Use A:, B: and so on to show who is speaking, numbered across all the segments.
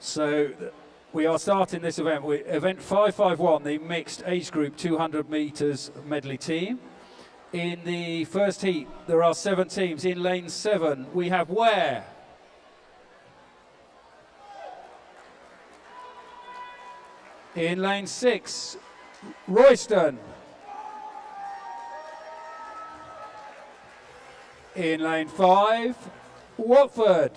A: So we are starting this event. Event 551, the mixed age group 200 metres medley team. In the first heat, there are 7 teams. In lane 7, we have Ware. In lane 6, Royston. In lane 5, Watford.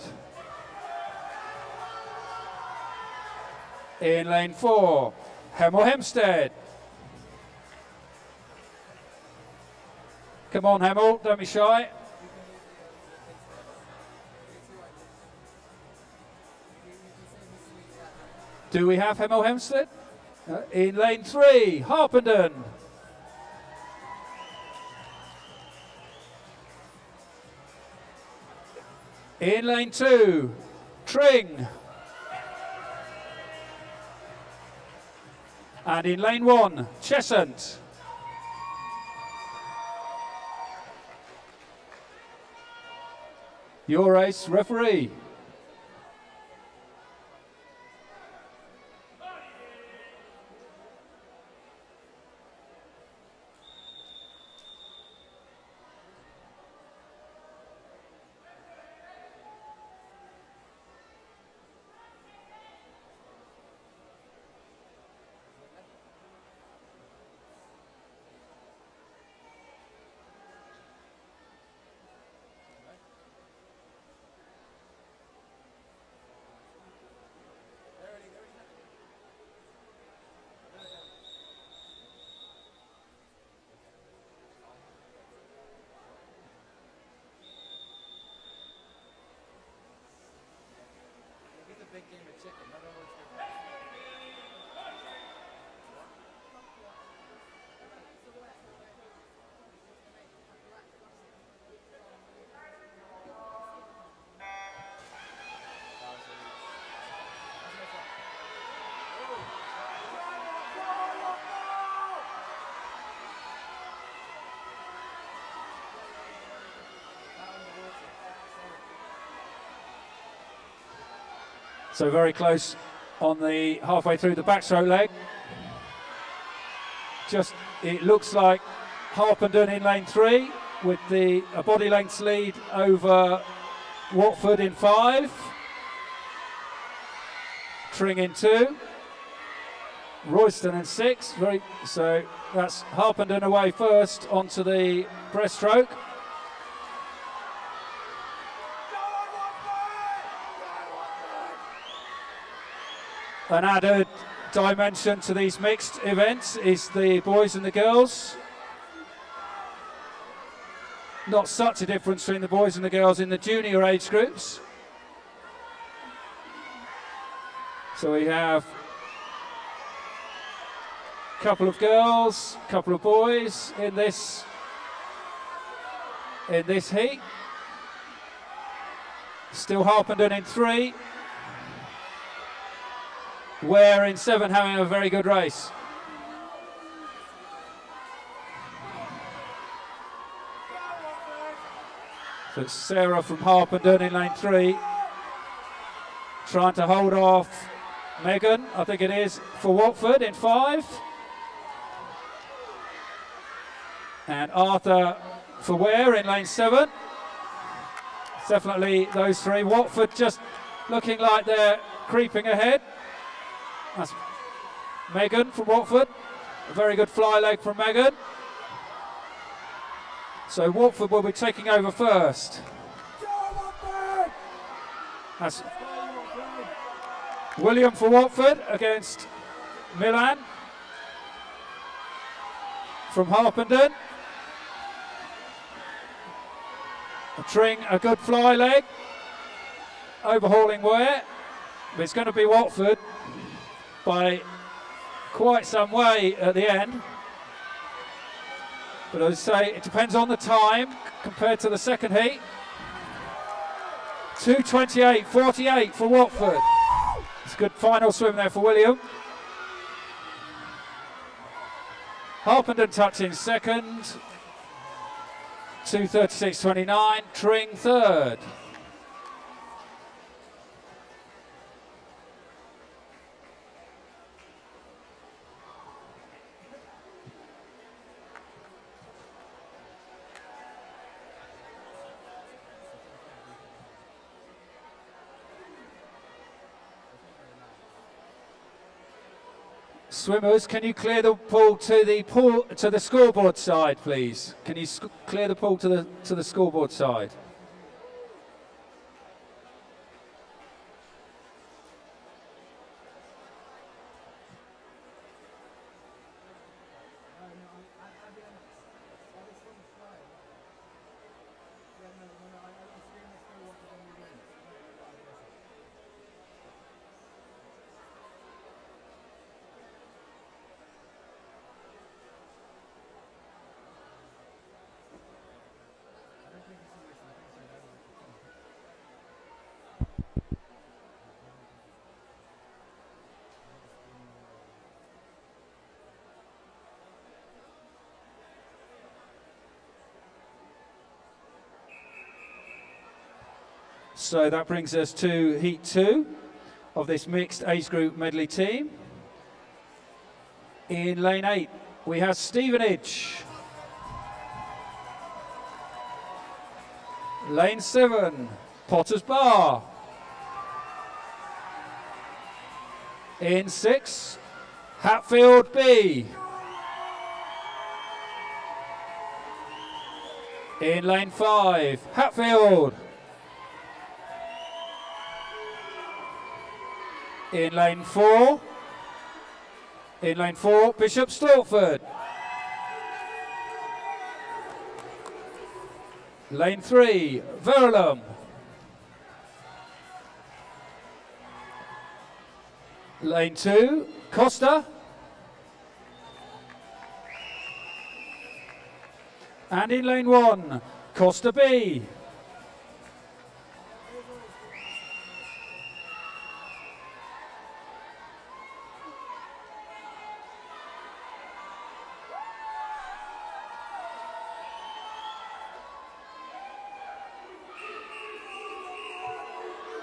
A: In lane 4, Hemel Hempstead. Come on, Hemel, don't be shy. Do we have Hemel Hempstead? In lane 3, Harpenden. In lane 2, Tring. And in lane 1, Cheshunt. Your race, referee. So very close on the halfway through the backstroke leg. Just, it looks like Harpenden in lane 3 with a body lengths lead over Watford in 5. Tring in 2. Royston in 6. So that's Harpenden away first onto the breaststroke. An added dimension to these mixed events is the boys and the girls. Not such a difference between the boys and the girls in the junior age groups. So we have a couple of girls, a couple of boys in this heat. Still Harpenden in 3. Ware in 7 having a very good race. So it's Sarah from Harpenden in lane 3 trying to hold off Megan, I think it is, for Watford in 5. And Arthur for Ware in lane 7. It's definitely those 3. Watford just looking like they're creeping ahead. That's Megan from Watford. A very good fly leg from Megan. So Watford will be taking over first. That's William for Watford against Milan from Harpenden. Tring a good fly leg, overhauling Ware. But it's going to be Watford by quite some way at the end. But as I say, it depends on the time compared to the second heat. 2:28.48 for Watford. It's a good final swim there for William. Harpenden touching second. 2:36.29. Tring third. Swimmers, can you clear the pool to the scoreboard side, please? Can you clear the pool to the scoreboard side? So that brings us to Heat 2 of this mixed age group medley team. In lane 8, we have Stevenage. Lane 7, Potters Bar. In 6, Hatfield B. In lane 5, Hatfield. In lane 4, Bishop Stortford. Lane 3, Verulam. Lane 2, Costa. And in lane 1, Costa B.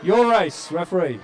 A: Your race, referee.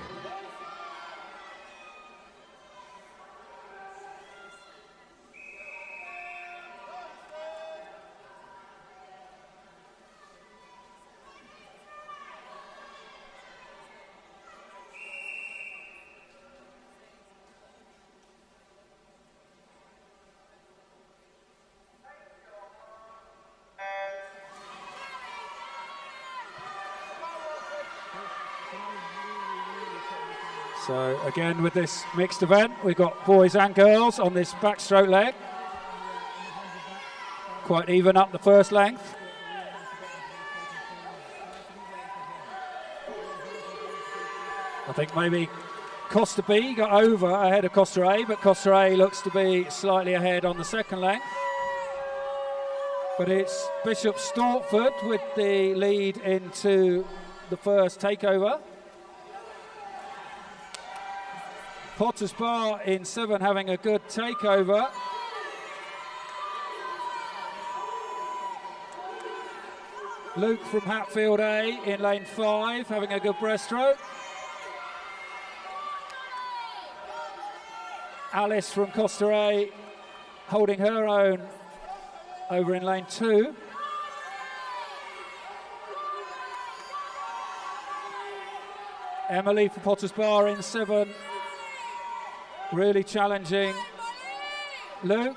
A: So again, with this mixed event, we've got boys and girls on this backstroke leg. Quite even up the first length. I think maybe Costa B got over ahead of Costa A, but Costa A looks to be slightly ahead on the second length. But it's Bishop Stortford with the lead into the first takeover. Potters Bar in 7 having a good takeover. Luke from Hatfield A in lane 5 having a good breaststroke. Alice from Costa A holding her own over in lane 2. Emily for Potters Bar in 7. Really challenging Luke,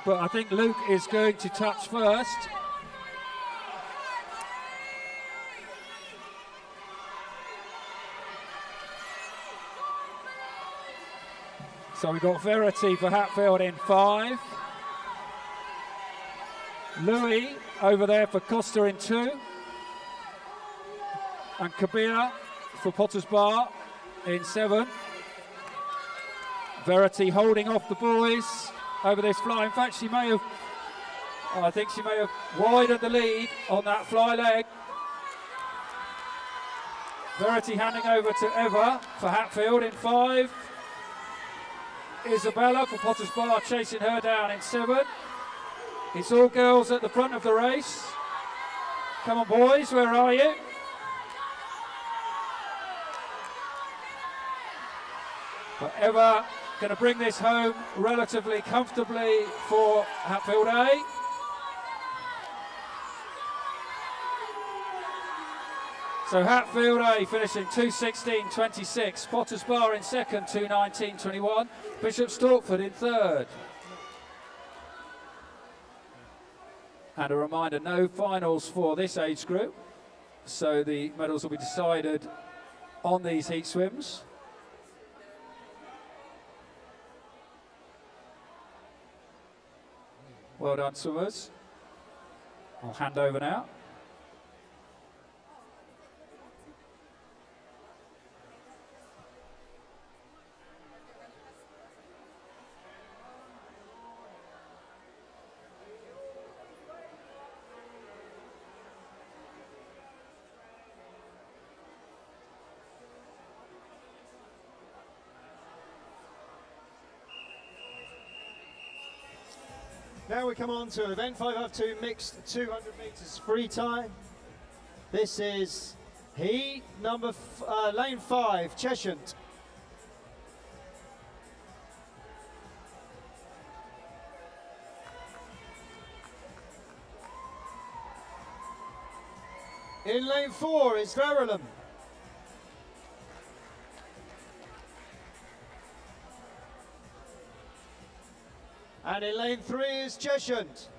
A: but I think Luke is going to touch first. So we've got Verity for Hatfield in 5. Louis over there for Costa in 2. And Kabir for Potters Bar in 7. Verity holding off the boys over this fly. In fact, I think she may have widened the lead on that fly leg. Verity handing over to Eva for Hatfield in 5. Isabella for Potters Bar chasing her down in 7. It's all girls at the front of the race. Come on boys, where are you? But Eva going to bring this home relatively comfortably for Hatfield A. So Hatfield A finishing 2:16.26, Potters Bar in second, 2:19.21, Bishop Stortford in third. And a reminder, no finals for this age group, so the medals will be decided on these heat swims. Well done, swimmers. I'll hand over now.
B: Now we come on to event 5x2 mixed 200 metres free time. This is heat number lane 5, Cheshant. In lane 4 is Verulam. And in lane 3 is Cheshant.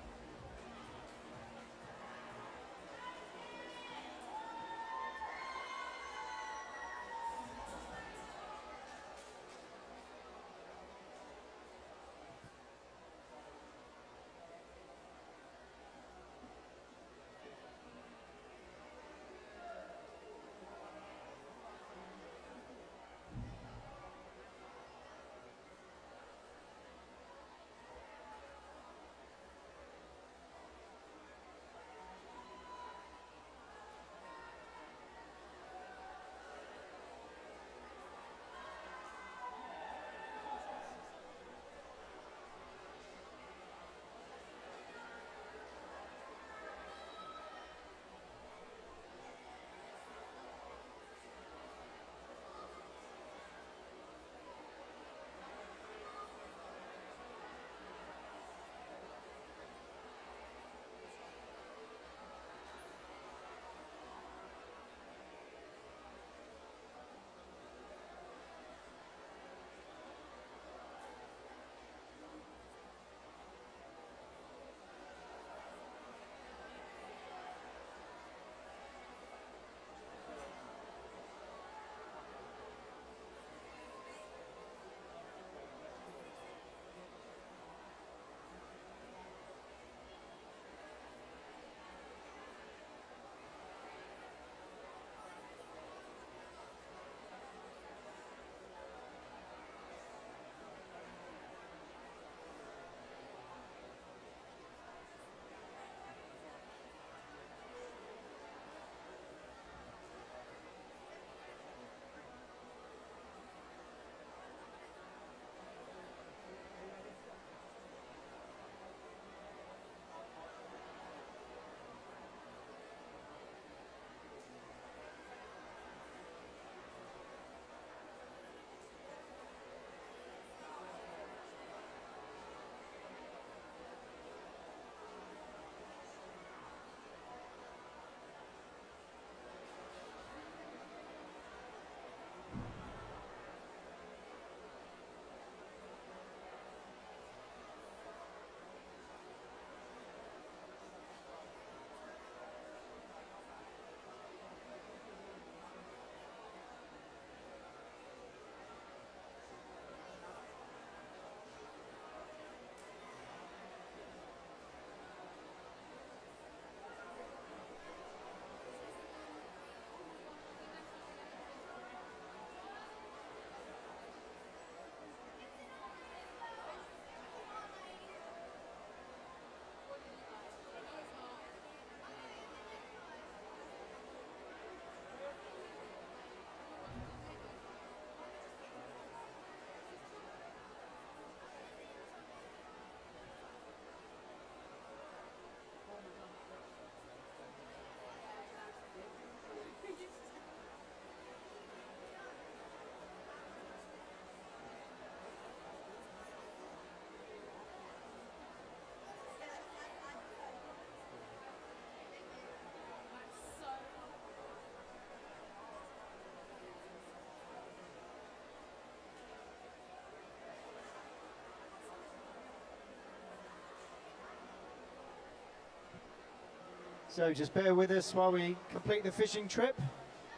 B: So just bear with us while we complete the fishing trip,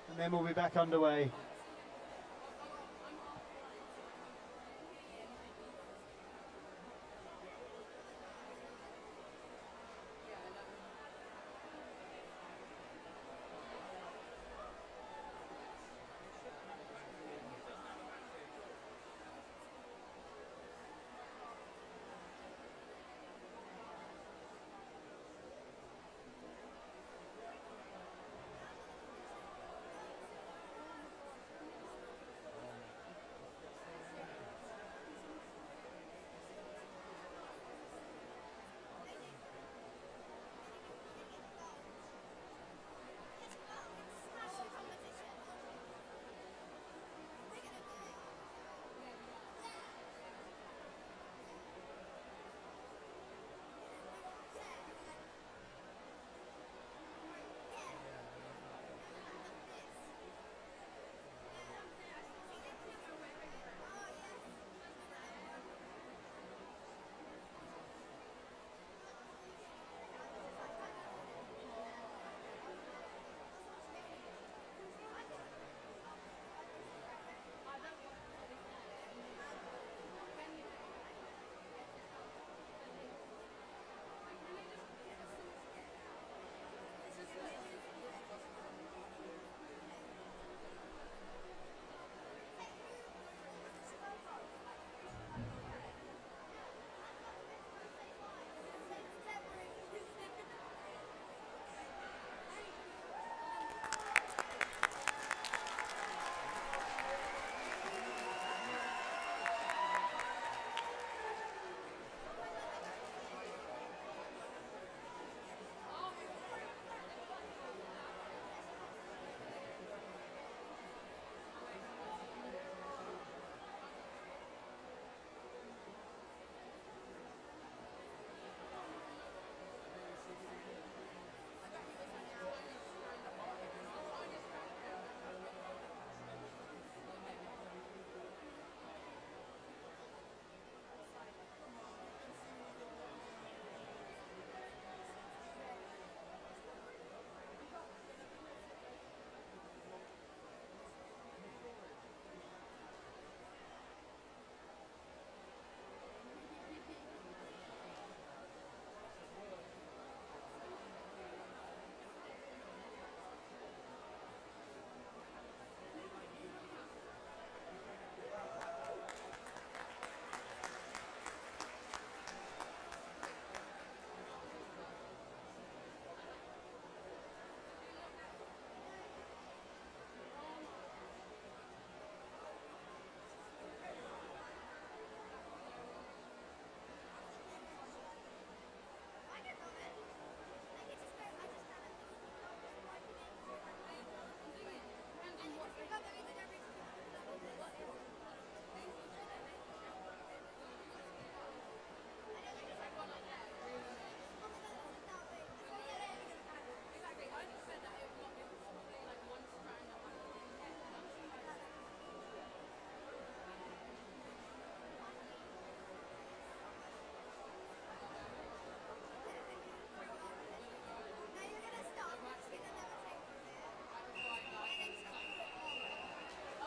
B: and then we'll be back underway.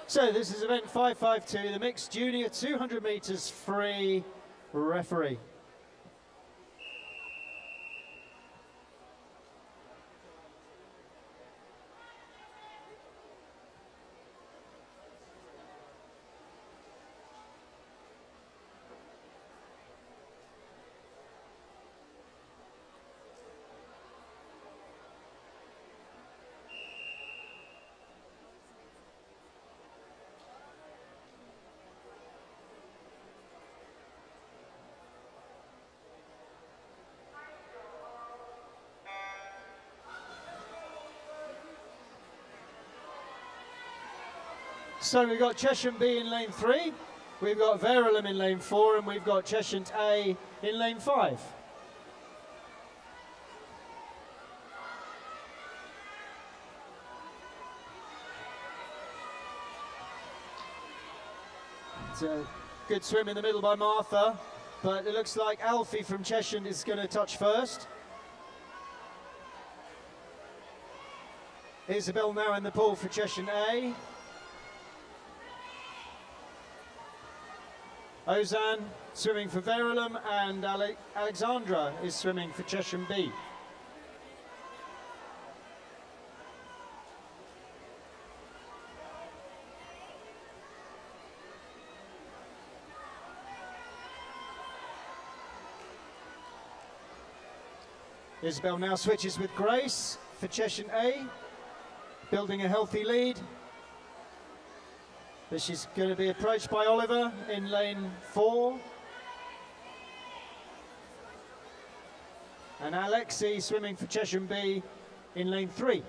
B: So this is event 552, the mixed junior 200 meters free referee. So we've got Cheshire B in lane 3, we've got Verulam in lane 4, and we've got Cheshire A in lane 5. It's a good swim in the middle by Martha, but it looks like Alfie from Cheshire is going to touch first. Isabel now in the pool for Cheshire A. Ozan swimming for Verulam, and Alexandra is swimming for Cheshire B. Isabel now switches with Grace for Cheshire A, building a healthy lead. But she's going to be approached by Oliver in lane 4. And Alexi swimming for Cheshire B in lane 3.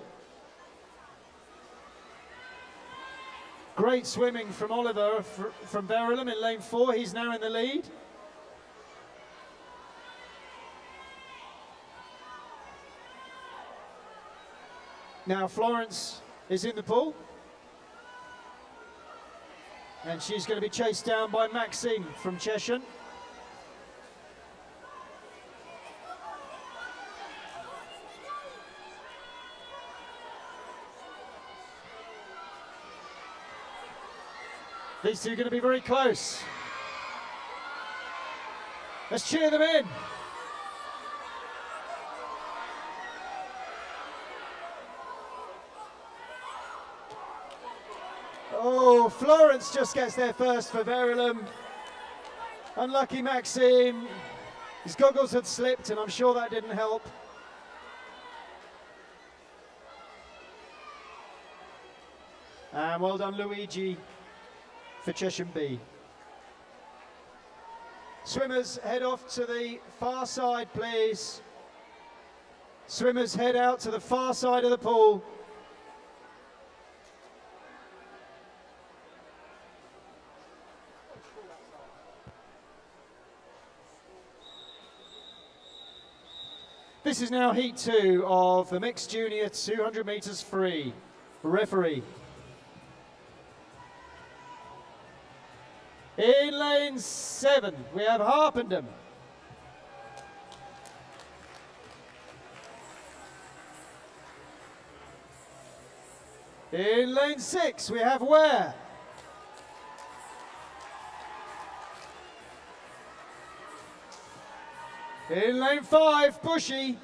B: Great swimming from Oliver from Verulam in lane 4. He's now in the lead. Now Florence is in the pool. And she's going to be chased down by Maxine from Cheshire. These two are going to be very close. Let's cheer them in. Oh, Florence just gets there first for Verulam. Unlucky Maxime. His goggles had slipped, and I'm sure that didn't help. And well done, Luigi, for Cheshire B. Swimmers, head off to the far side, please. Swimmers, head out to the far side of the pool. This is now heat 2 of the mixed junior 200 meters free. Referee. In lane 7, we have Harpenden. In lane 6, we have Ware. In lane 5, Bushy.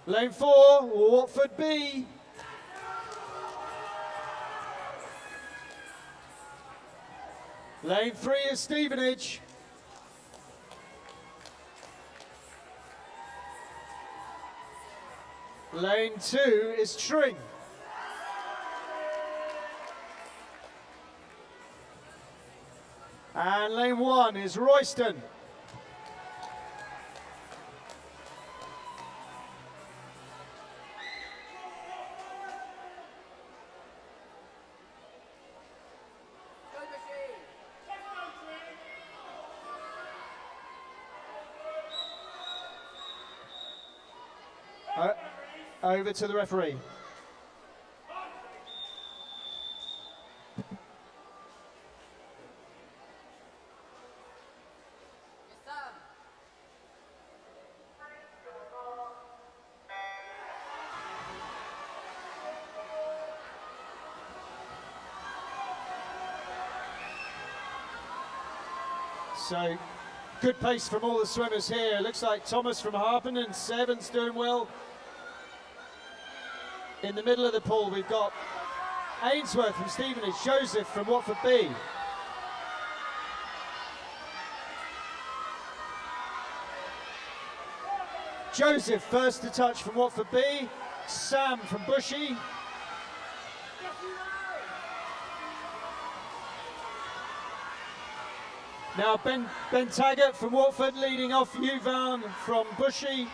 B: Lane 4, Watford B. Lane 3 is Stevenage. Lane 2 is Tring. And lane 1 is Royston. Over to the referee. So, good pace from all the swimmers here. Looks like Thomas from Harpen and Seven's doing well. In the middle of the pool, we've got Ainsworth from Stevenage, Joseph from Watford B. Joseph first to touch from Watford B. Sam from Bushy. Now Ben Taggart from Watford leading off Yuvan from Bushy.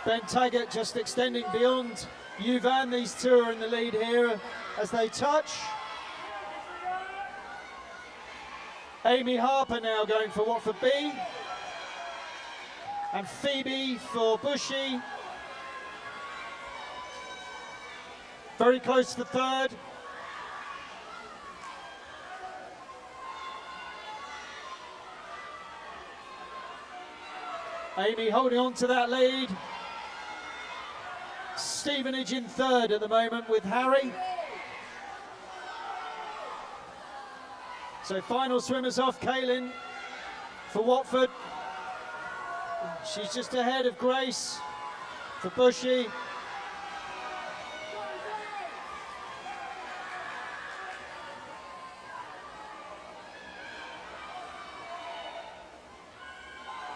B: Ben Taggart just extending beyond Yuvan. These two are in the lead here as they touch. Amy Harper now going for Watford B. And Phoebe for Bushy. Very close to third. Amy holding on to that lead. Stevenage in third at the moment with Harry. So final swimmers off, Kaylin for Watford. She's just ahead of Grace for Bushy.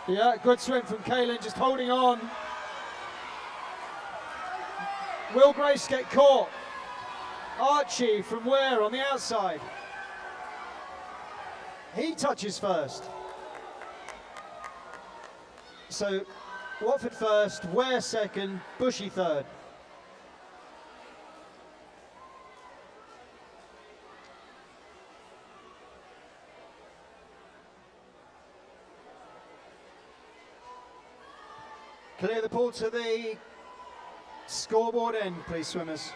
B: Yeah, good swim from Kaylin, just holding on. Will Grace get caught? Archie from Ware on the outside. He touches first. So Watford first, Ware second, Bushy third. Clear the pool to the scoreboard end, please, swimmers.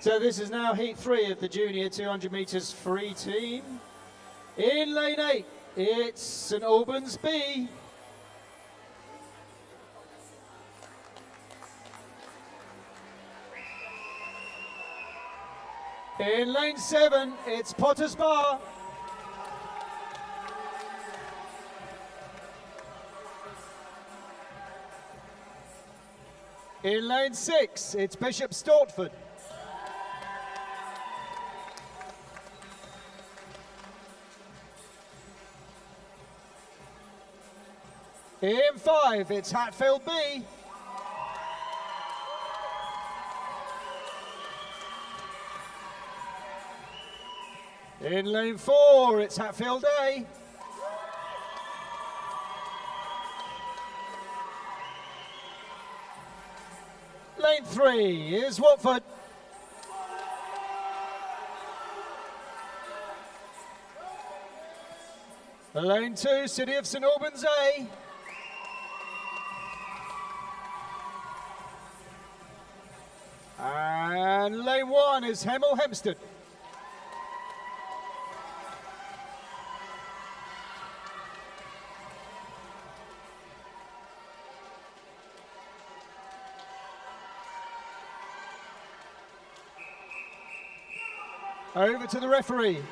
B: So this is now heat 3 of the junior 200 metres free team. In lane 8, it's St Albans B. In lane 7, it's Potters Bar. In lane 6, it's Bishop Stortford. In 5, it's Hatfield B. In lane 4, it's Hatfield A. Lane 3 is Watford. Lane 2, City of St Albans A. And lane 1 is Hemel Hempstead. Over to the referee.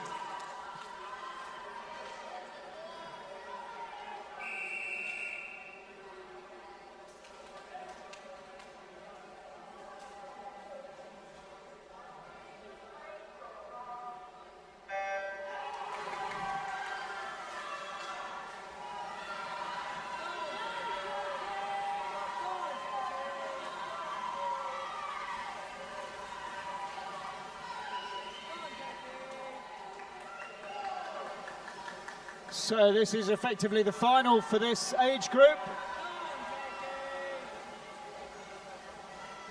B: So this is effectively the final for this age group.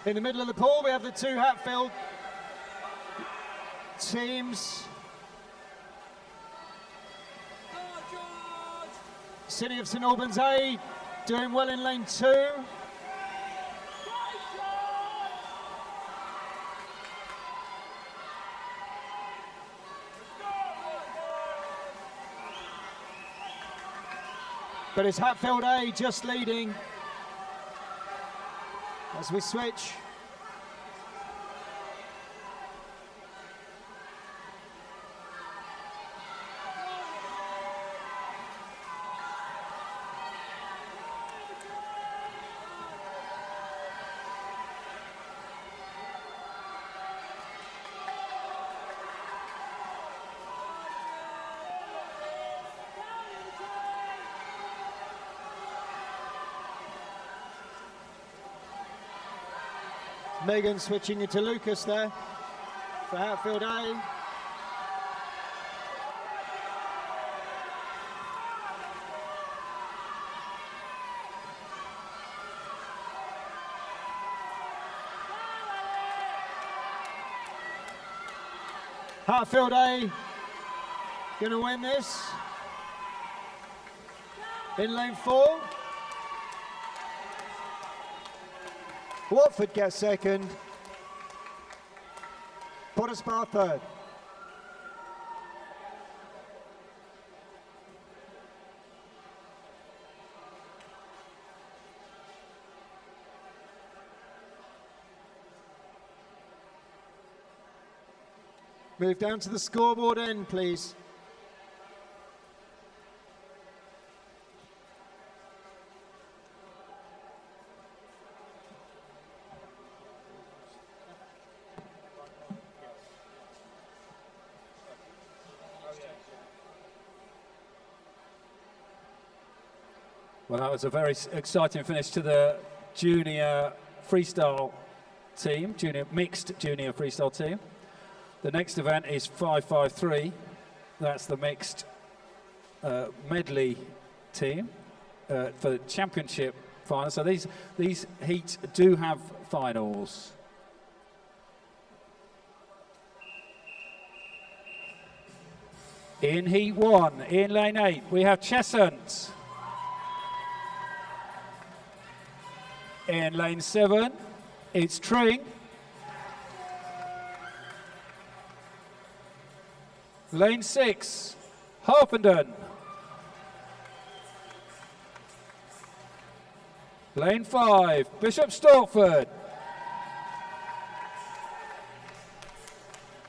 B: In the middle of the pool, we have the 2 Hatfield teams. City of St Albans A doing well in lane 2. But it's Hatfield A just leading as we switch. Megan switching into Lucas there for Hatfield A. Hatfield A going to win this. In lane 4. Watford gets second. Potterspar third. Move down to the scoreboard end, please.
A: Well, that was a very exciting finish to the junior freestyle team, mixed junior freestyle team. The next event is 553. That's the mixed medley team for the championship final. So these heats do have finals. In heat 1, in lane 8, we have Cheshunt. In lane 7, it's Tring. Lane 6, Harpenden. Lane 5, Bishop Stortford.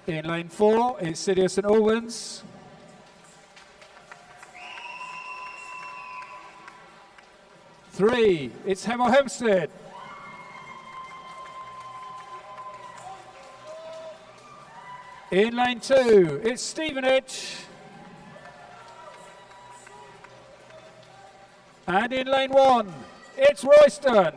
A: In lane 4, it's City of St Albans. Three, it's Hemel Hempstead. In lane 2, it's Stevenage. And in lane 1, it's Royston.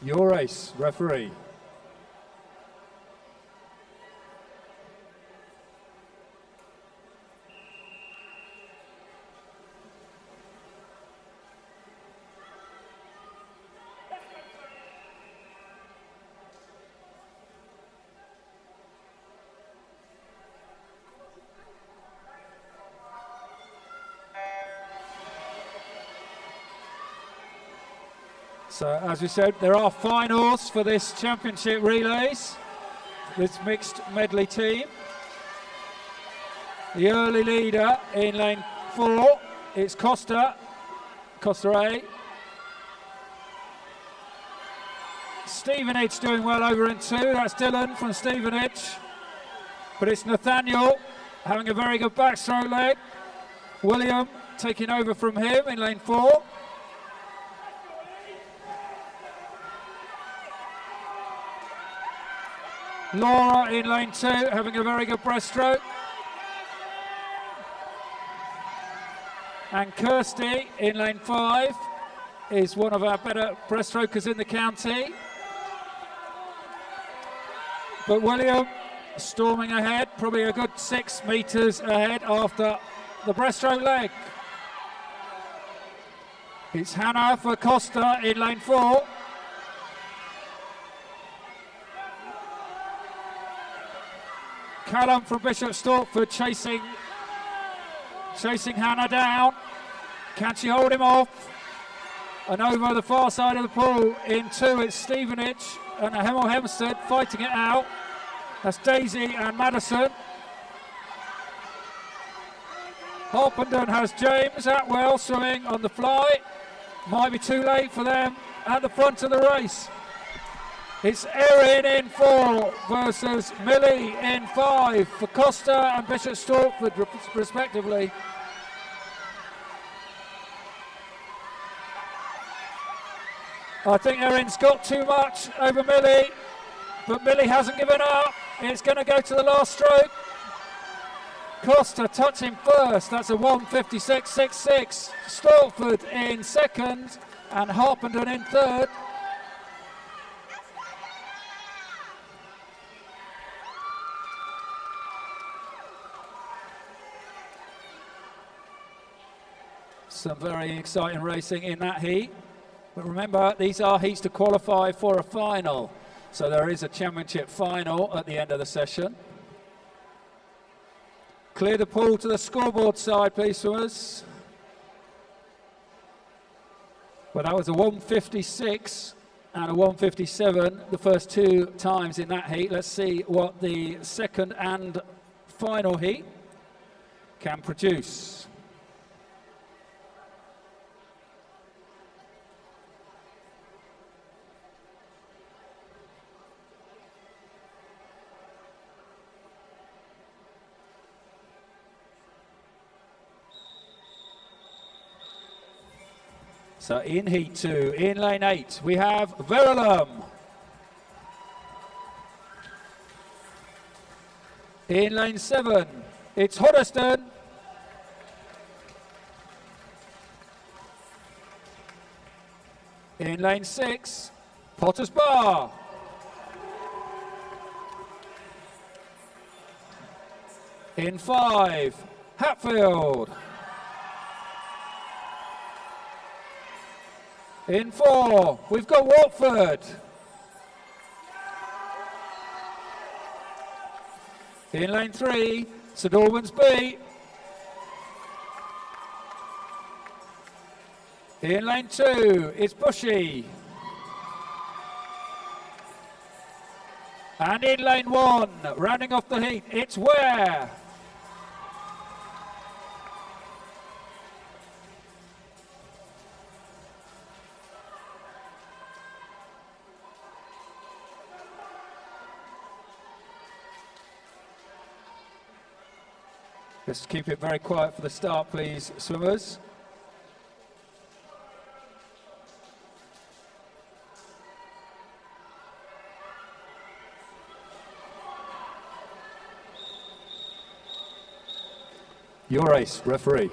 A: Your race, referee. So, as we said, there are finals for this championship relays, this mixed medley team. The early leader in lane 4, it's Costa A. Stevenage doing well over in 2, that's Dylan from Stevenage. But it's Nathaniel having a very good backstroke leg. William taking over from him in lane 4. Laura in lane 2 having a very good breaststroke. And Kirsty in lane 5 is one of our better breaststrokers in the county. But William storming ahead, probably a good 6 metres ahead after the breaststroke leg. It's Hannah for Costa in lane 4. Callum from Bishop Stortford chasing Hannah down. Can she hold him off? And over the far side of the pool in 2, it's Stevenage and Hemel Hempstead fighting it out. That's Daisy and Madison. Harpenden has James Atwell swimming on the fly. Might be too late for them at the front of the race. It's Erin in 4 versus Millie in 5 for Costa and Bishop Stortford respectively. I think Erin's got too much over Millie, but Millie hasn't given up. It's going to go to the last stroke. Costa touching first, that's a 1:56.66. Stortford in second and Harpenden in third. Some very exciting racing in that heat. But remember, these are heats to qualify for a final. So there is a championship final at the end of the session. Clear the pool to the scoreboard side, please, swimmers. Well, that was a 1:56 and a 1:57 the first two times in that heat. Let's see what the second and final heat can produce. So in heat 2, in lane 8, we have Verulam. In lane 7, it's Hoddesdon. In lane 6, Potters Bar. In 5, Hatfield. In 4, we've got Watford. In lane 3, St Albans B. In lane 2, it's Bushy. And in lane 1, rounding off the heat, it's Ware. Just keep it very quiet for the start, please, swimmers. Your race, referee.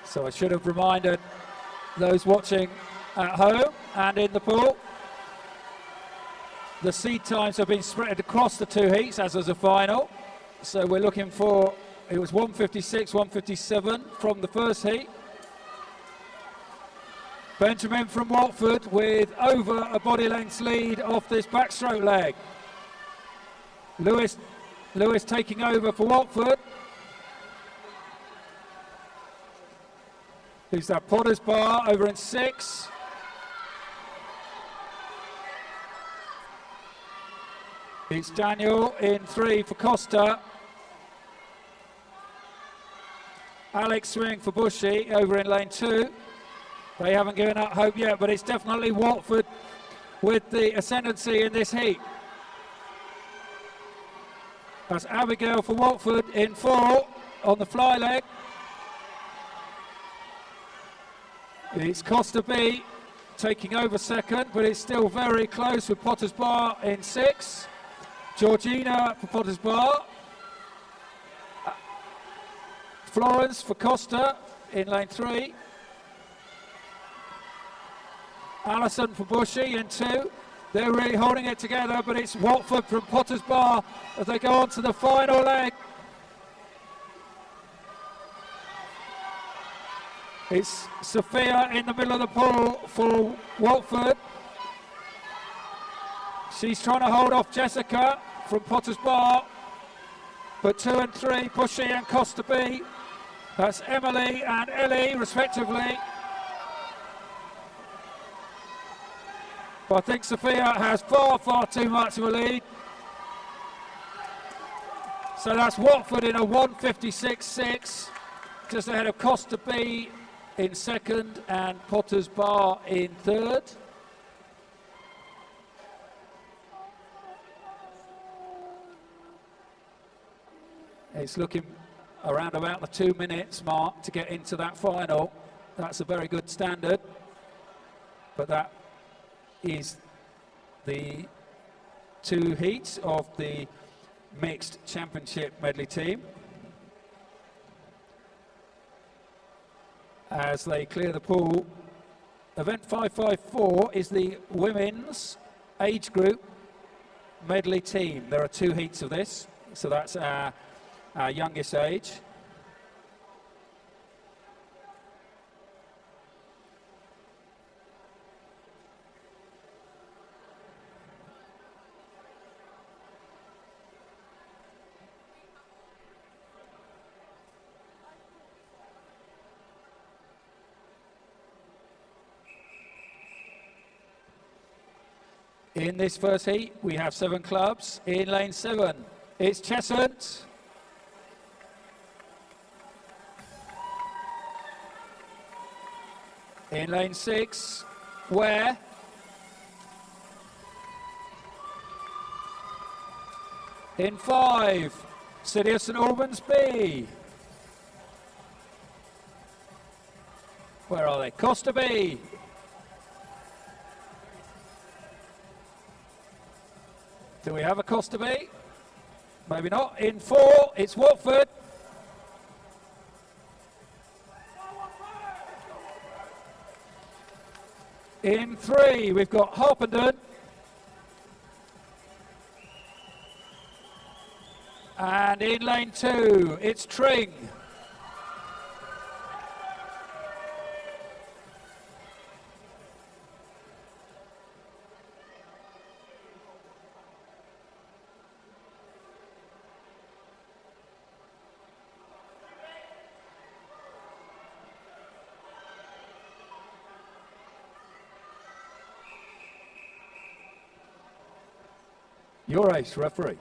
A: So I should have reminded those watching at home and in the pool. The seed times have been spread across the two heats as was a final. So we're looking for, it was 1:56, 1:57 from the first heat. Benjamin from Watford with over a body length's lead off this backstroke leg. Lewis taking over for Watford. Who's that? Potters Bar over in 6. It's Daniel in 3 for Costa. Alex Swing for Bushy over in lane 2. They haven't given up hope yet, but it's definitely Watford with the ascendancy in this heat. That's Abigail for Watford in 4 on the fly leg. It's Costa B taking over second, but it's still very close with Potters Bar in 6. Georgina for Potters Bar. Florence for Costa in lane 3. Alison for Bushy in 2. They're really holding it together, but it's Watford from Potters Bar as they go on to the final leg. It's Sophia in the middle of the pool for Watford. She's trying to hold off Jessica from Potters Bar. But 2 and 3, Bushy and Costa B. That's Emily and Ellie, respectively. But I think Sophia has far, far too much of a lead. So that's Watford in a 1:56.6, just ahead of Costa B in second and Potter's Bar in third. It's looking around about the 2 minutes mark to get into that final. That's a very good standard, but that is the 2 heats of the mixed championship medley team. As they clear the pool, event 554 is the women's age group medley team. There are 2 heats of this, so that's our youngest age. In this first heat, we have 7 clubs. In lane 7, it's Cheshunt. In lane 6, Ware. In 5, City of St Albans B. Where are they? Costa B. Do we have a Costa B? Maybe not. In 4, it's Watford. In 3, we've got Harpenden. And in lane 2, it's Tring. Your ace, referee.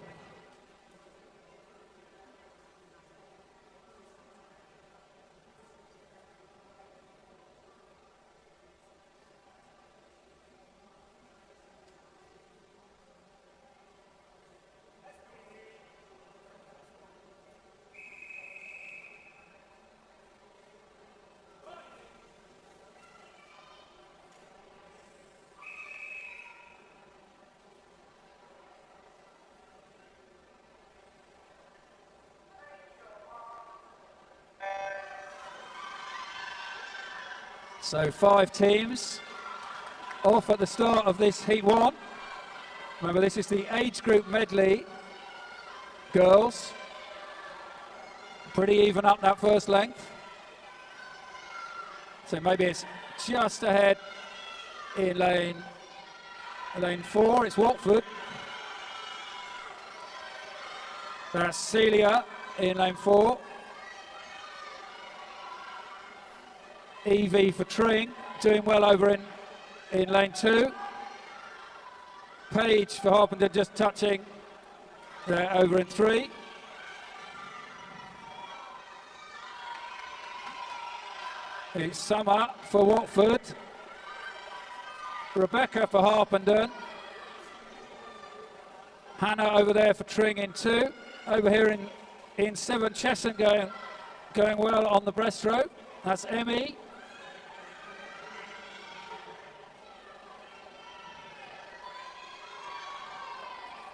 A: So 5 teams off at the start of this Heat 1. Remember, this is the age group medley. Girls. Pretty even up that first length. So maybe it's just ahead in lane 4. It's Watford. That's Celia in lane 4. Evie for Tring, doing well over in lane 2. Page for Harpenden just touching there over in 3. It's Summer for Watford. Rebecca for Harpenden. Hannah over there for Tring in 2. Over here in 7, Cheshunt going well on the breaststroke. That's Emmy.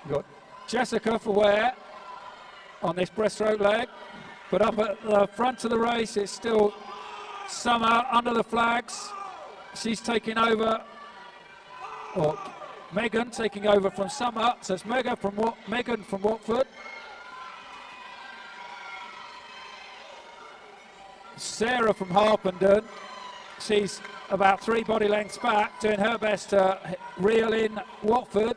A: We've got Jessica for Ware on this breaststroke leg, but up at the front of the race it's still Summer under the flags. She's taking over, or Megan taking over from Summer, so it's Megan from Watford. Sarah from Harpenden, she's about 3 body lengths back, doing her best to reel in Watford.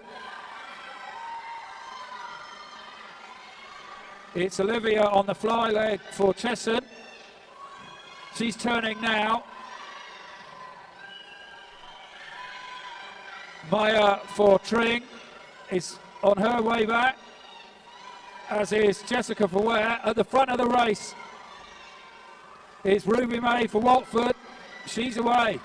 A: It's Olivia on the fly leg for Cheshunt. She's turning now. Maya for Tring is on her way back, as is Jessica for Ware. At the front of the race is Ruby May for Watford. she's away.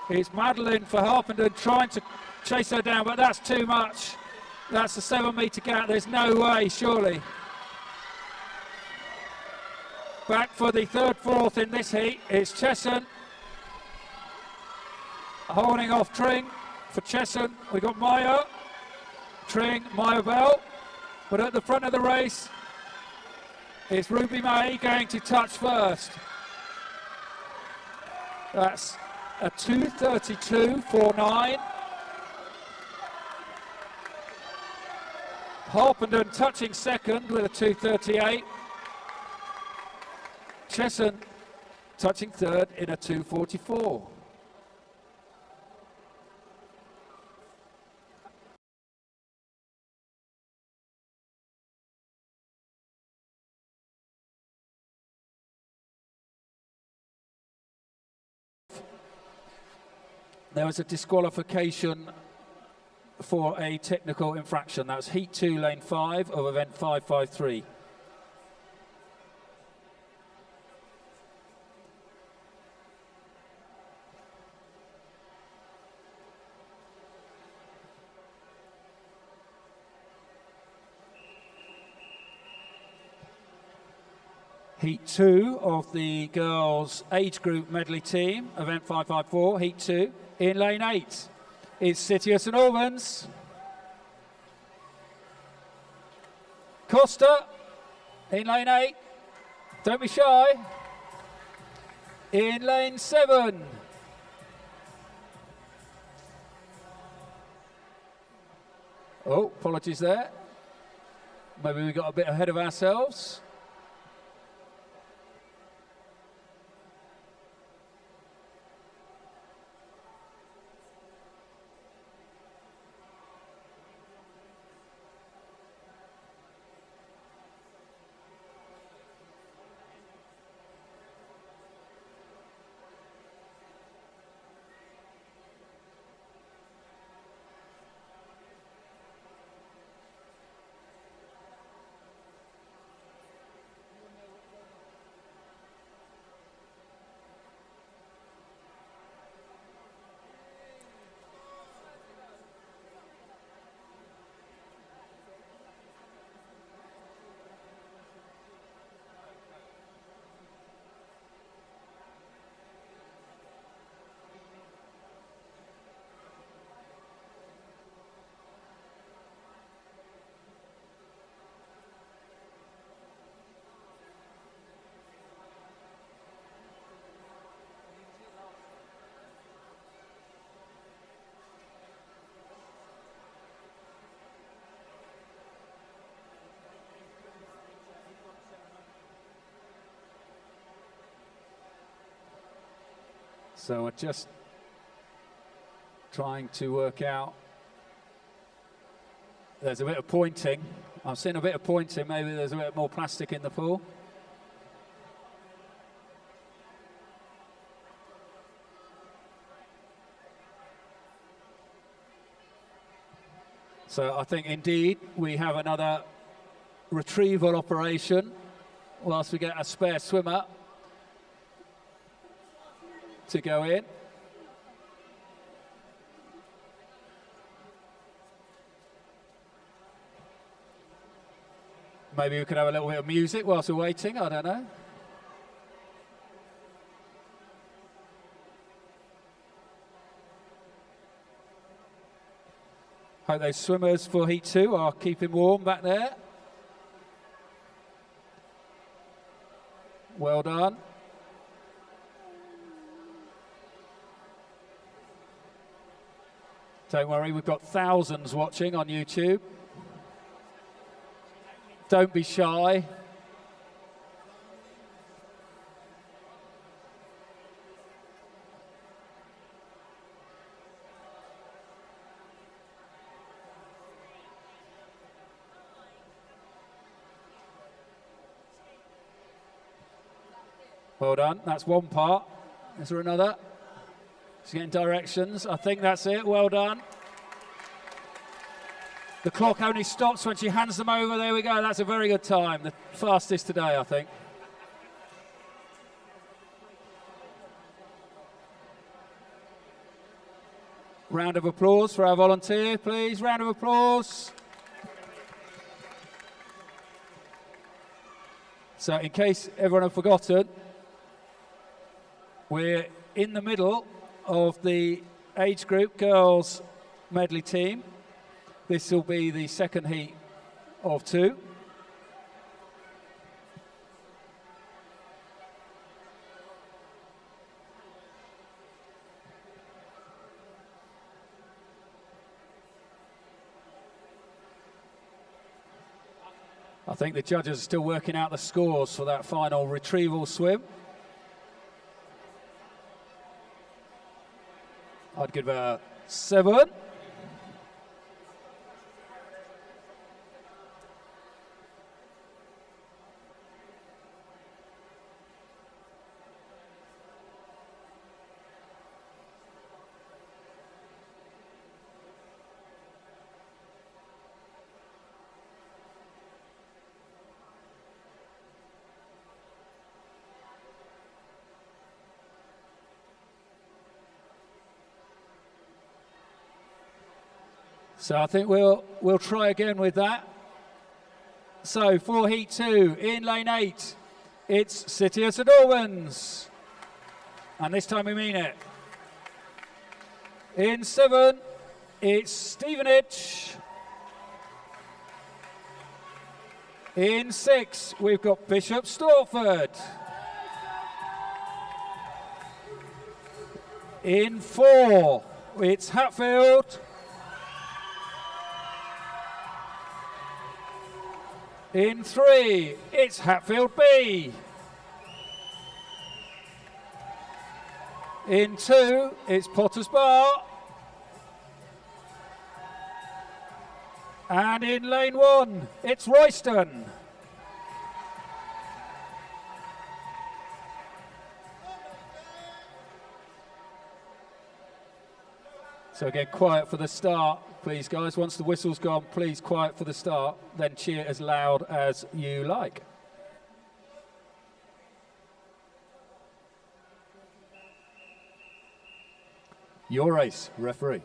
A: It's Madeline for Harpenden trying to chase her down, but that's too much. That's a 7 metre gap. There's no way, surely. Back for the third, fourth in this heat. It's Chesson holding off Tring for Chesson. We've got Maya, Tring, Maya Bell. But at the front of the race, it's Ruby May going to touch first. That's a 2:32.49. Harpenden touching second with a 2:38. Chesson touching third in a 2:44. There was a disqualification for a technical infraction. That was Heat 2, Lane 5 of event 553. Heat 2 of the girls' age group medley team, event 554, Heat 2, in lane 8. It's City of St Albans. Costa in lane 8. Don't be shy. In lane 7. Oh, apologies there. Maybe we got a bit ahead of ourselves. So we're just trying to work out. There's a bit of pointing. I'm seeing a bit of pointing. Maybe there's a bit more plastic in the pool. So I think indeed we have another retrieval operation whilst we get a spare swimmer to go in. Maybe we could have a little bit of music whilst we're waiting, I don't know. Hope those swimmers for Heat 2 are keeping warm back there. Well done. Don't worry, we've got thousands watching on YouTube. Don't be shy. Well done, that's one part. Is there another? She's getting directions. I think that's it. Well done. The clock only stops when she hands them over. There we go. That's a very good time. The fastest today, I think. Round of applause for our volunteer, please. Round of applause. So in case everyone had forgotten, we're in the middle of the age group girls medley team. This will be the second heat of 2. I think the judges are still working out the scores for that final retrieval swim. I'd give a 7. So I think we'll try again with that. So for heat 2, in lane 8, it's City of St Albans. And this time we mean it. In 7, it's Stevenage. In 6, we've got Bishop Stortford. In 4, it's Hatfield. In 3, it's Hatfield B. In 2, it's Potters Bar. And in lane 1, it's Royston. So again, quiet for the start, please, guys. Once the whistle's gone, please quiet for the start, then cheer as loud as you like. Your race, referee.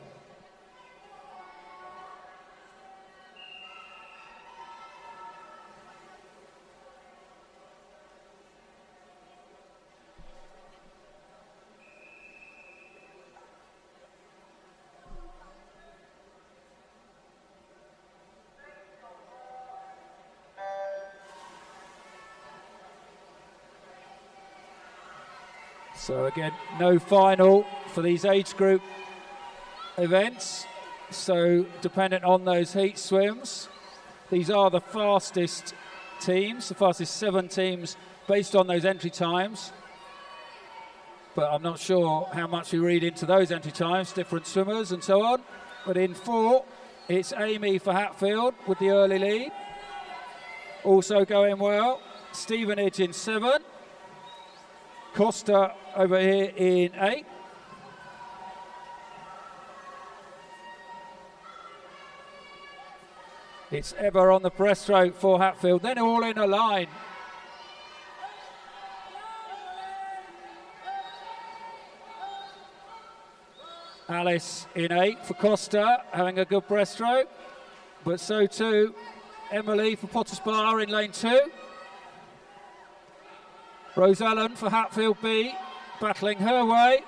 A: So again, no final for these age group events. So dependent on those heat swims, these are the fastest teams, the fastest 7 teams based on those entry times. But I'm not sure how much we read into those entry times, different swimmers and so on. But in 4, it's Amy for Hatfield with the early lead. Also going well, Stevenage in 7. Costa over here in 8. It's Ever on the breaststroke for Hatfield. Then all in a line. Alice in 8 for Costa, having a good breaststroke. But so too Emily for Potters Bar in lane 2. Rose Allen for Hatfield B, battling her way.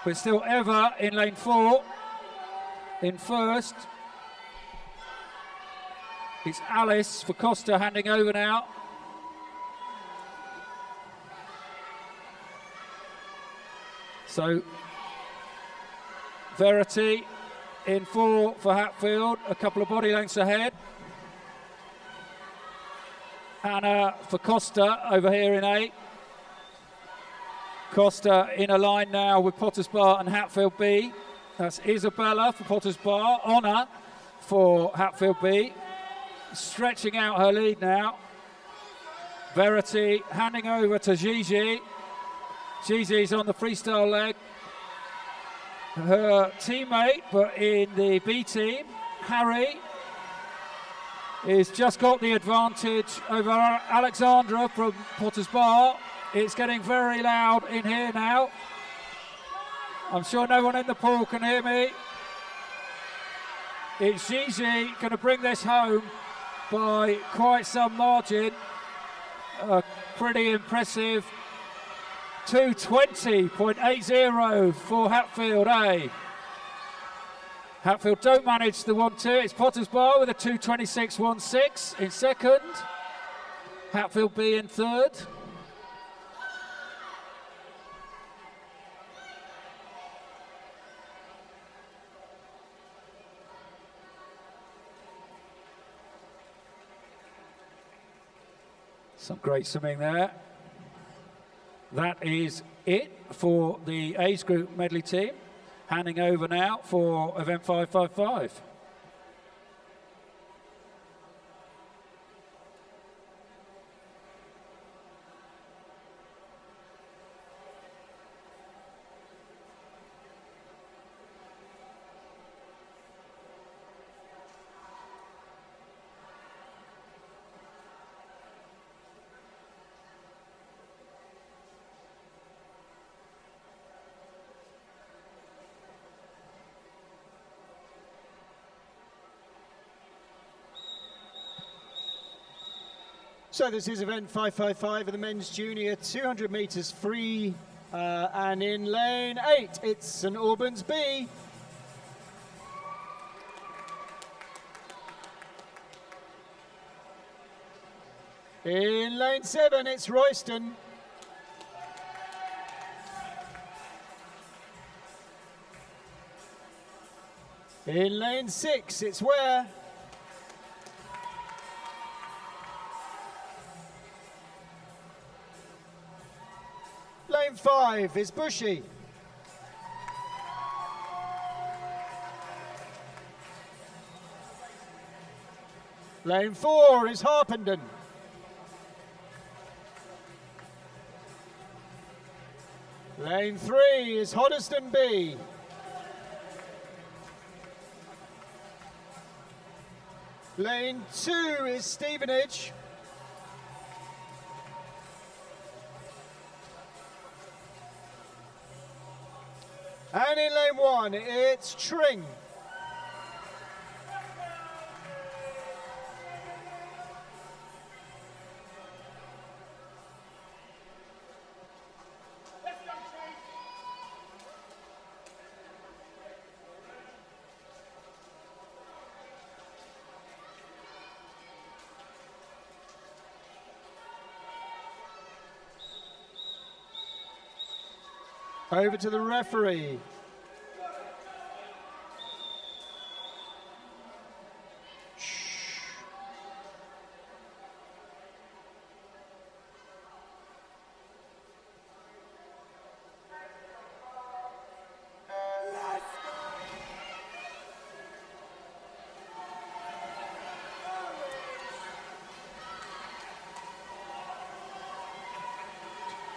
A: But still Ever in lane 4. In first, it's Alice for Costa handing over now. So Verity in 4 for Hatfield, a couple of body lengths ahead. Anna for Costa over here in 8. Costa in a line now with Potters Bar and Hatfield B. That's Isabella for Potters Bar. Honor for Hatfield B. Stretching out her lead now. Verity handing over to Gigi. Gigi's on the freestyle leg. Her teammate, but in the B team, Harry, is just got the advantage over Alexandra from Potters Bar. It's getting very loud in here now. I'm sure no one in the pool can hear me. It's Gigi going to bring this home by quite some margin. A pretty impressive 2:20.80 for Hatfield A. Hatfield don't manage the 1-2. It's Potter's Bar with a 2:26.16 in second. Hatfield B in third. Some great swimming there. That is it for the age group medley team. Handing over now for event 555.
B: So this is event 555 of the men's junior 200 metres free, and in lane 8 it's St Albans B. In lane 7 it's Royston. In lane 6 it's Ware. Lane 5 is Bushy. Lane 4 is Harpenden. Lane 3 is Hoddesdon B. Lane 2 is Stevenage. And in lane 1, it's Tring. Over to the referee.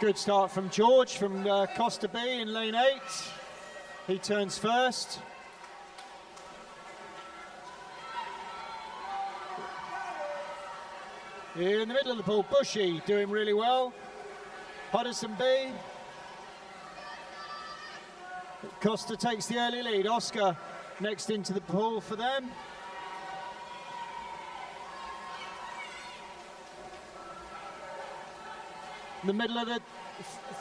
B: Good start from George from Costa B in lane 8. He turns first. In the middle of the pool, Bushy doing really well. Hoddesdon B. Costa takes the early lead. Oscar next into the pool for them. The middle of the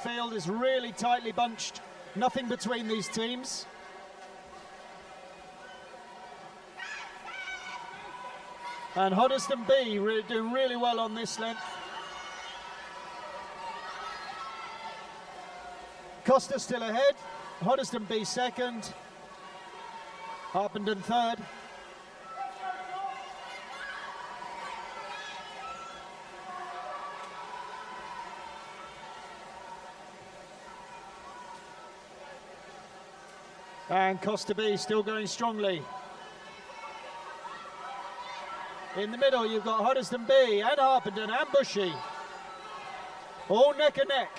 B: field is really tightly bunched. Nothing between these teams. And Hoddesdon B doing really well on this length. Costa still ahead. Hoddesdon B second. Harpenden third. And Costa B still going strongly. In the middle, you've got Hoddesdon B and Harpenden and Bushy. All neck and neck.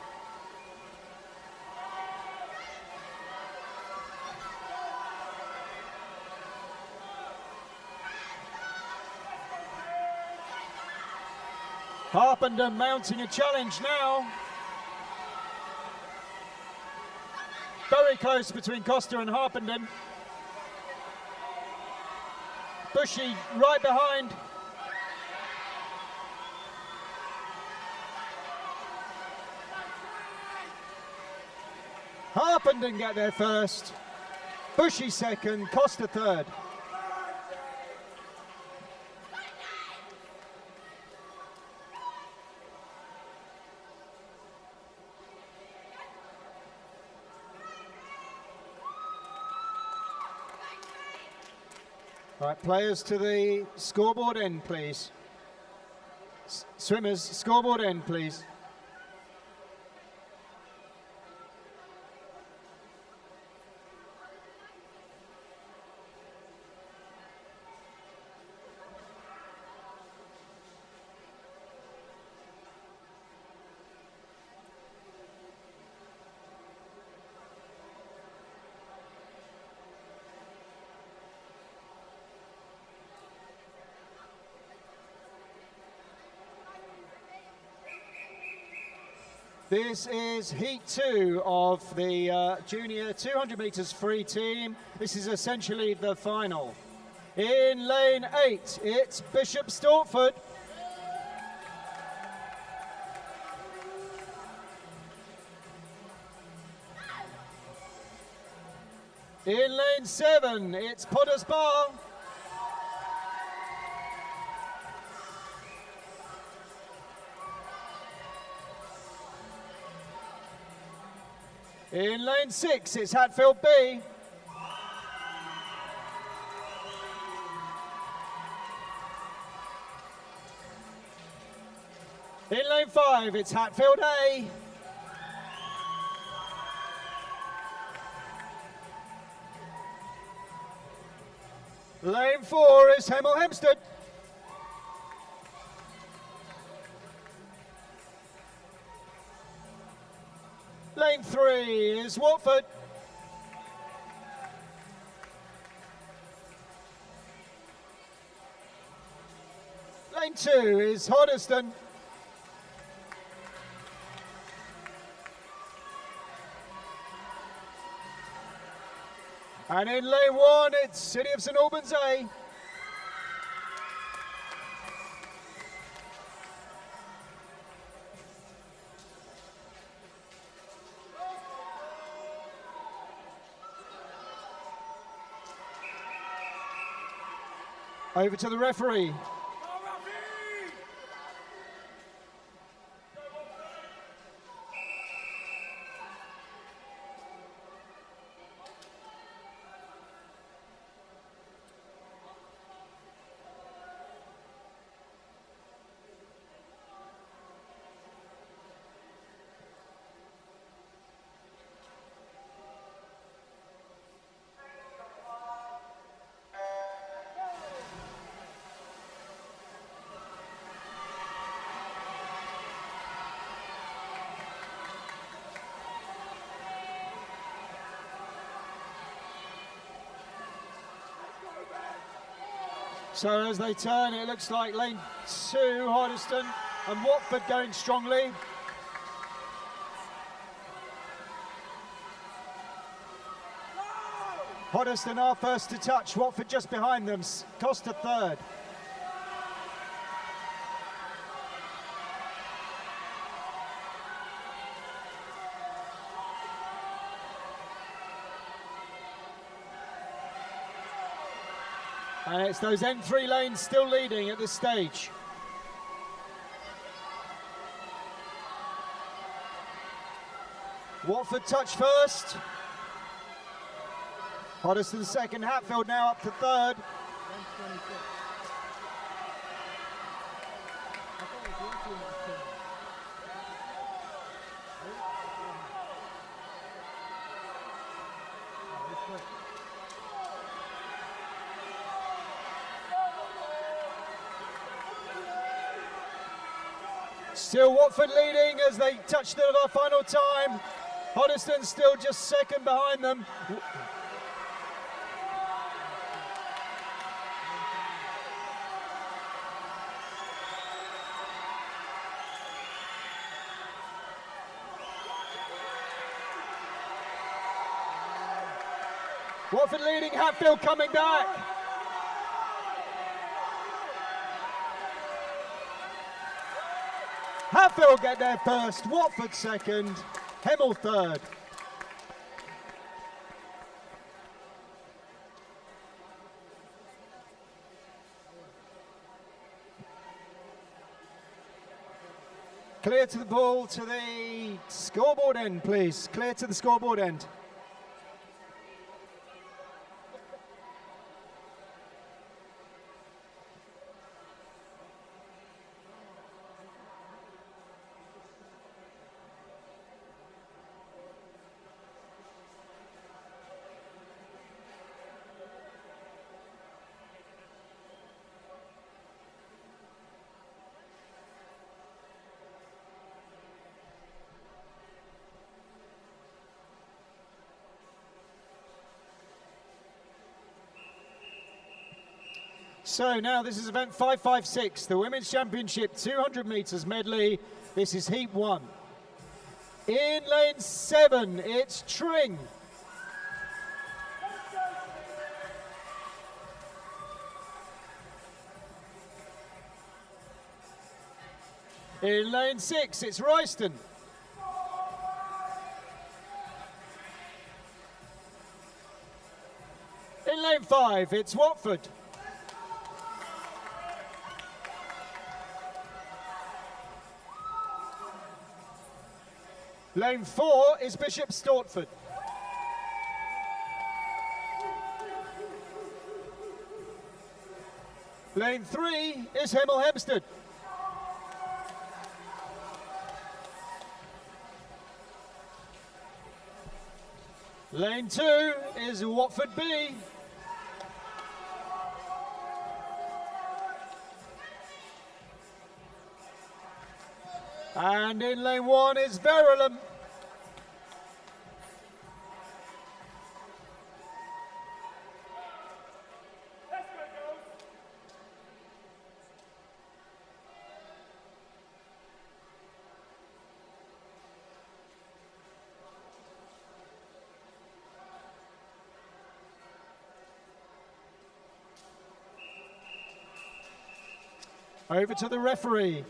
B: Harpenden mounting a challenge now. Very close between Costa and Harpenden. Bushy right behind. Harpenden get there first. Bushy second, Costa third. All right, players to the scoreboard end, please. Swimmers, scoreboard end, please. This is heat 2 of the junior 200 meters free team. This is essentially the final. In lane 8, it's Bishop Stortford. In lane 7, it's Potters Bar. In lane 6, it's Hatfield B. In lane 5, it's Hatfield A. Lane 4 is Hemel Hempstead. Lane 3 is Watford. Lane 2 is Hoddesdon. And in lane 1, it's City of St Albans A. Over to the referee. So as they turn, it looks like lane 2, Hoddesdon, and Watford going strongly. Hoddesdon are first to touch, Watford just behind them, Costa third. And it's those N3 lanes still leading at this stage. Watford touch first. Hoddesdon second, Hatfield now up to third. Still Watford leading as they touch their final time. Hoddesdon still just second behind them. Watford leading, Hatfield coming back. Hatfield get there first, Watford second, Hemel third. Clear to the ball to the scoreboard end, please. Clear to the scoreboard end. So now this is event 556, the Women's Championship 200 metres medley. This is heat 1. In lane 7, it's Tring. In lane 6, it's Royston. In lane 5, it's Watford. Lane 4 is Bishop Stortford. Lane 3 is Hemel Hempstead. Lane 2 is Watford B. And in lane 1 is Verulam. Over to the referee.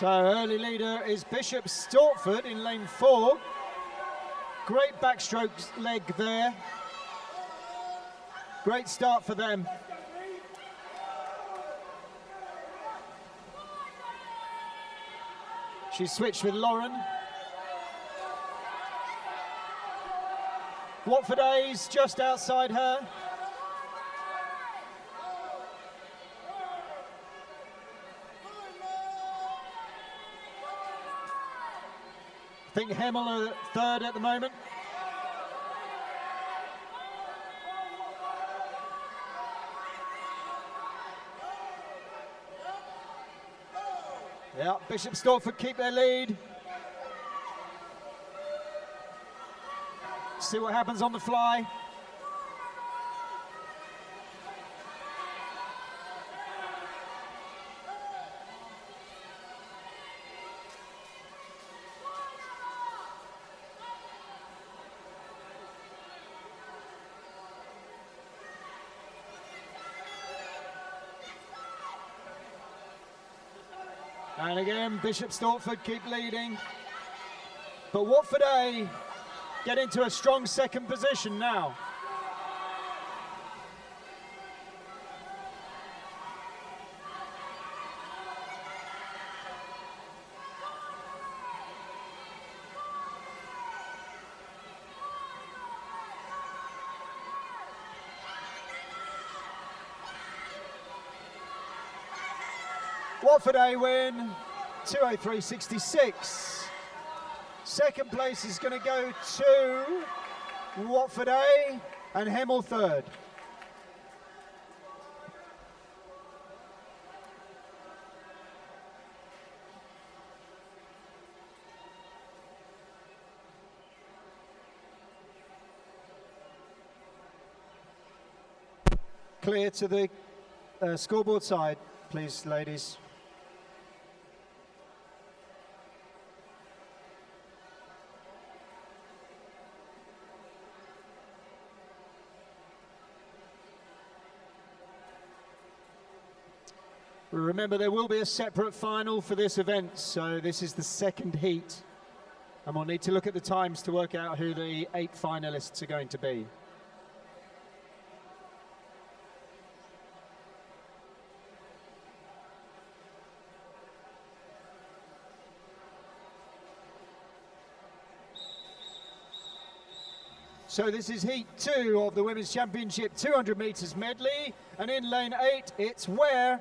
B: So early leader is Bishop Stortford in lane 4. Great backstroke leg there. Great start for them. She switched with Lauren. Watford A's just outside her. I think Hemel are third at the moment. Yeah, Bishop Stortford keep their lead. See what happens on the fly. And again, Bishop Stortford keep leading. But Watford A get into a strong second position now. Watford A win, 2:03.66. Second place is going to go to Watford A and Hemel third. Clear to the scoreboard side, please, ladies. Remember, there will be a separate final for this event, so this is the second heat. And we'll need to look at the times to work out who the 8 finalists are going to be. So this is heat 2 of the Women's Championship 200 metres medley, and in lane 8 it's Ware.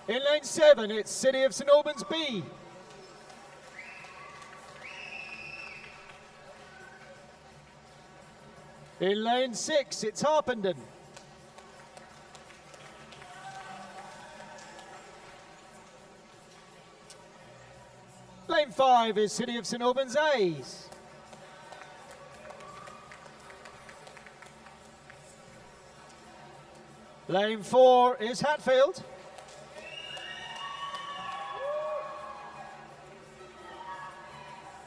B: In lane 7 it's City of St Albans B. In lane 6 it's Harpenden. Lane 5 is City of St Albans A's. Lane 4 is Hatfield.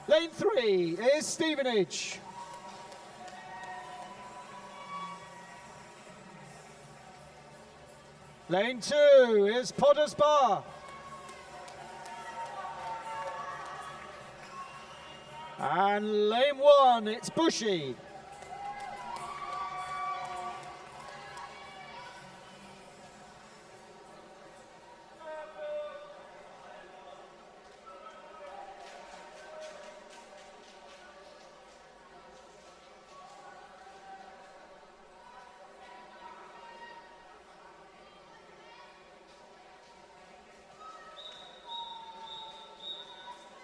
B: Lane 3 is Stevenage. Lane 2 is Potters Bar. And lane 1, it's Bushy.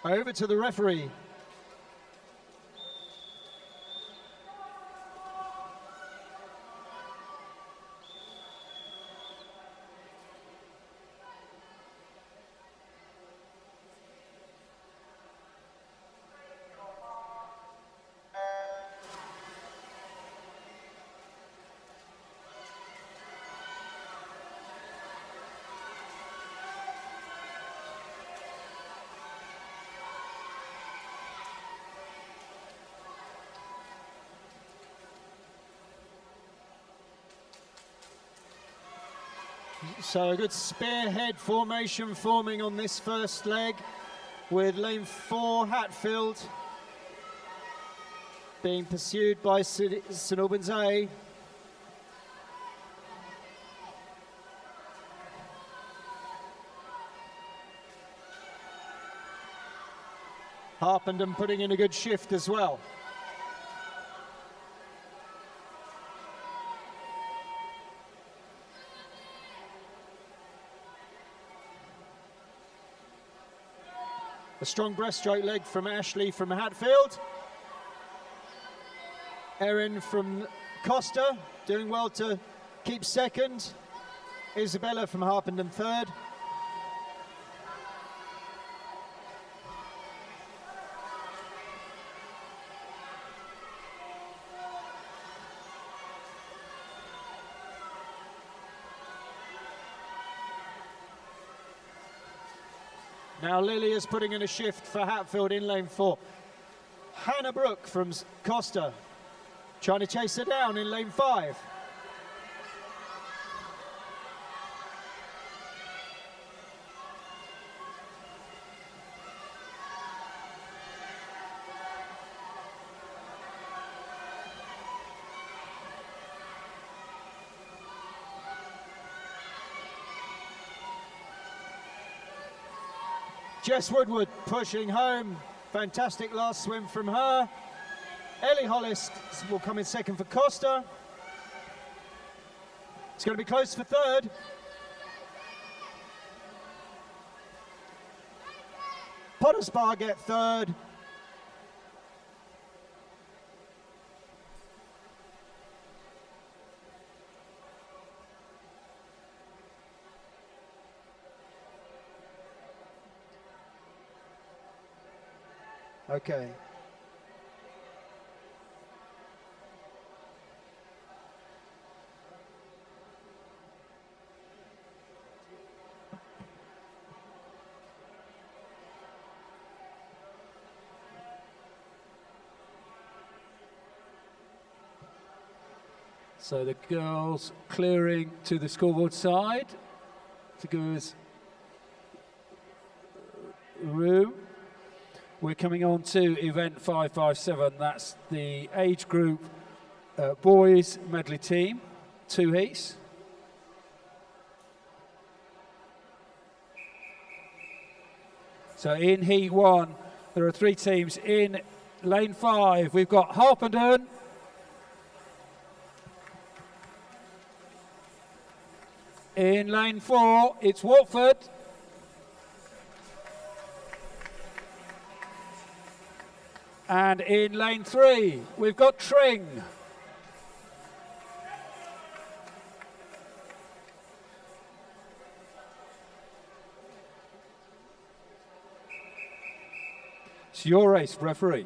B: Over to the referee. So a good spearhead formation forming on this first leg, with lane 4 Hatfield being pursued by St Albans A. Harpenden putting in a good shift as well. A strong breaststroke leg from Ashley from Hatfield. Erin from Costa doing well to keep second. Isabella from Harpenden third. Now Lily is putting in a shift for Hatfield in lane 4. Hannah Brooke from Costa trying to chase her down in lane 5. Jess Woodward pushing home. Fantastic last swim from her. Ellie Hollis will come in second for Costa. It's going to be close for third. Potter's Bar get third. Okay.
A: So the girls clearing to the scoreboard side to give us room. We're coming on to event 557. That's the age group boys medley team, 2 heats. So in heat 1, there are 3 teams. In lane 5, we've got Harpenden. In lane 4, it's Watford. And in lane 3, we've got Tring. It's your race, referee.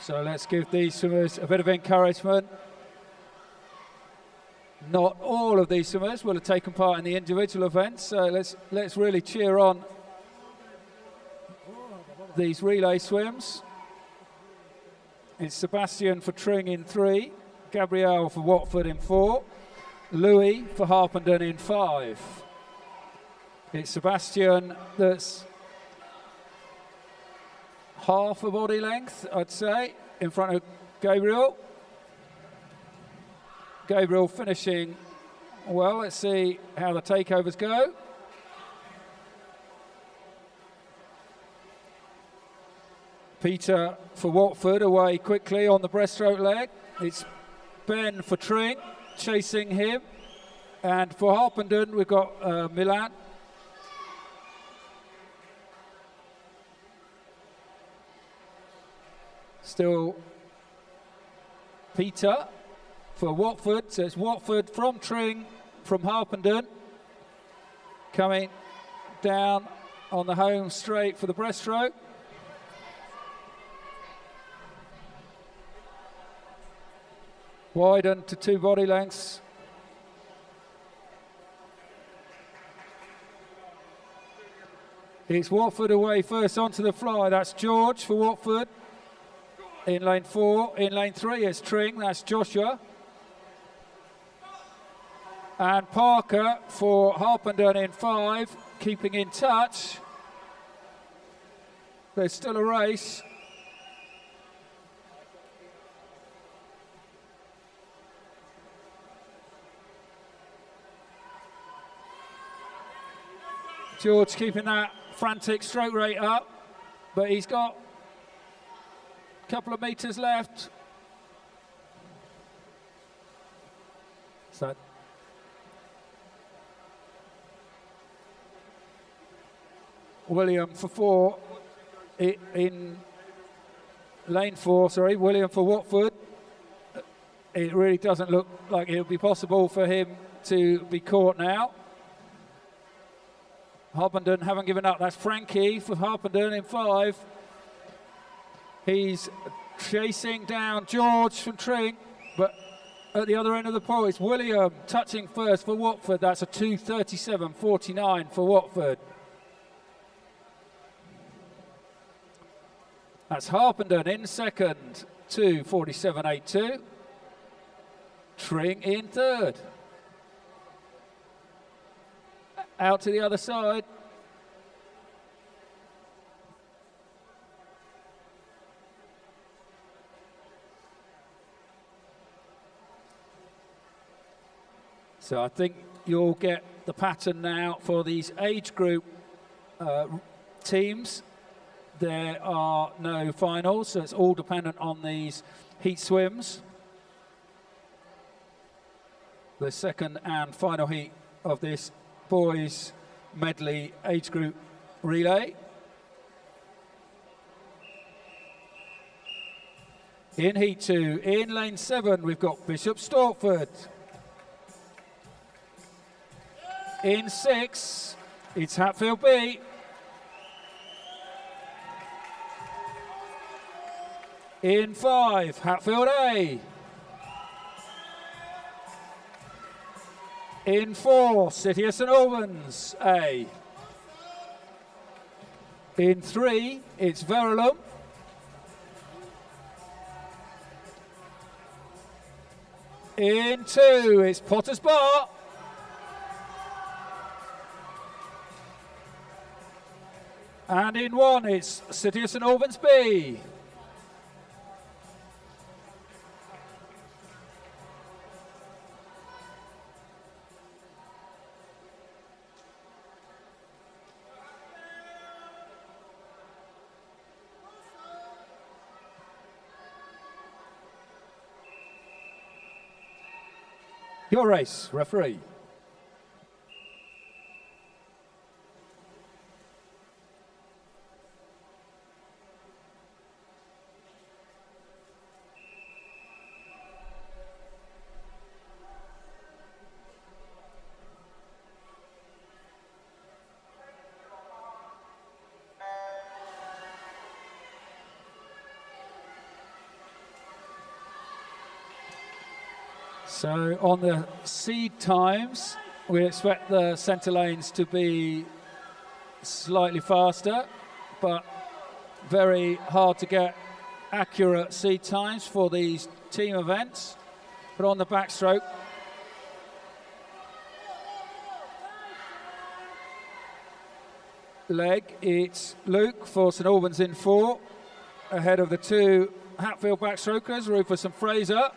A: So let's give these swimmers a bit of encouragement. Not all of these swimmers will have taken part in the individual events, so let's really cheer on these relay swims. It's Sebastian for Tring in 3, Gabrielle for Watford in 4, Louis for Harpenden in 5. It's Sebastian that's half a body length, I'd say, in front of Gabriel. Gabriel finishing well. Let's see how the takeovers go. Peter for Watford away quickly on the breaststroke leg. It's Ben for Tring chasing him. And for Harpenden, we've got Milan. Still Peter for Watford, so it's Watford from Tring, from Harpenden, coming down on the home straight for the breaststroke. Widened to 2 body lengths. It's Watford away first onto the fly, that's George for Watford. In lane 4, in lane 3 is Tring, that's Joshua. And Parker for Harpenden in 5, keeping in touch. There's still a race. George keeping that frantic stroke rate up, but he's got couple of meters left. So William for 4 in lane 4, sorry, William for Watford. It really doesn't look like it'll be possible for him to be caught now. Harpenden haven't given up. That's Frankie for Harpenden in 5. He's chasing down George from Tring, but at the other end of the pole it's William touching first for Watford. That's a 2:37.49 for Watford. That's Harpenden in second, 2:47.82. Tring in third. out to the other side. So I think you'll get the pattern now for these age group teams. There are no finals, so it's all dependent on these heat swims. The second and final heat of this boys medley age group relay. In heat 2, in lane 7, we've got Bishop Stortford. In 6, it's Hatfield B. In 5, Hatfield A. In 4, City of St Albans A. In 3, it's Verulam. In 2, it's Potters Bar. And in 1, it's City of St Albans B. Your race, referee. So on the seed times, we expect the centre lanes to be slightly faster, but very hard to get accurate seed times for these team events. But on the backstroke, leg, it's Luke for St Albans in 4, ahead of the 2 Hatfield backstrokers, Rufus and Fraser.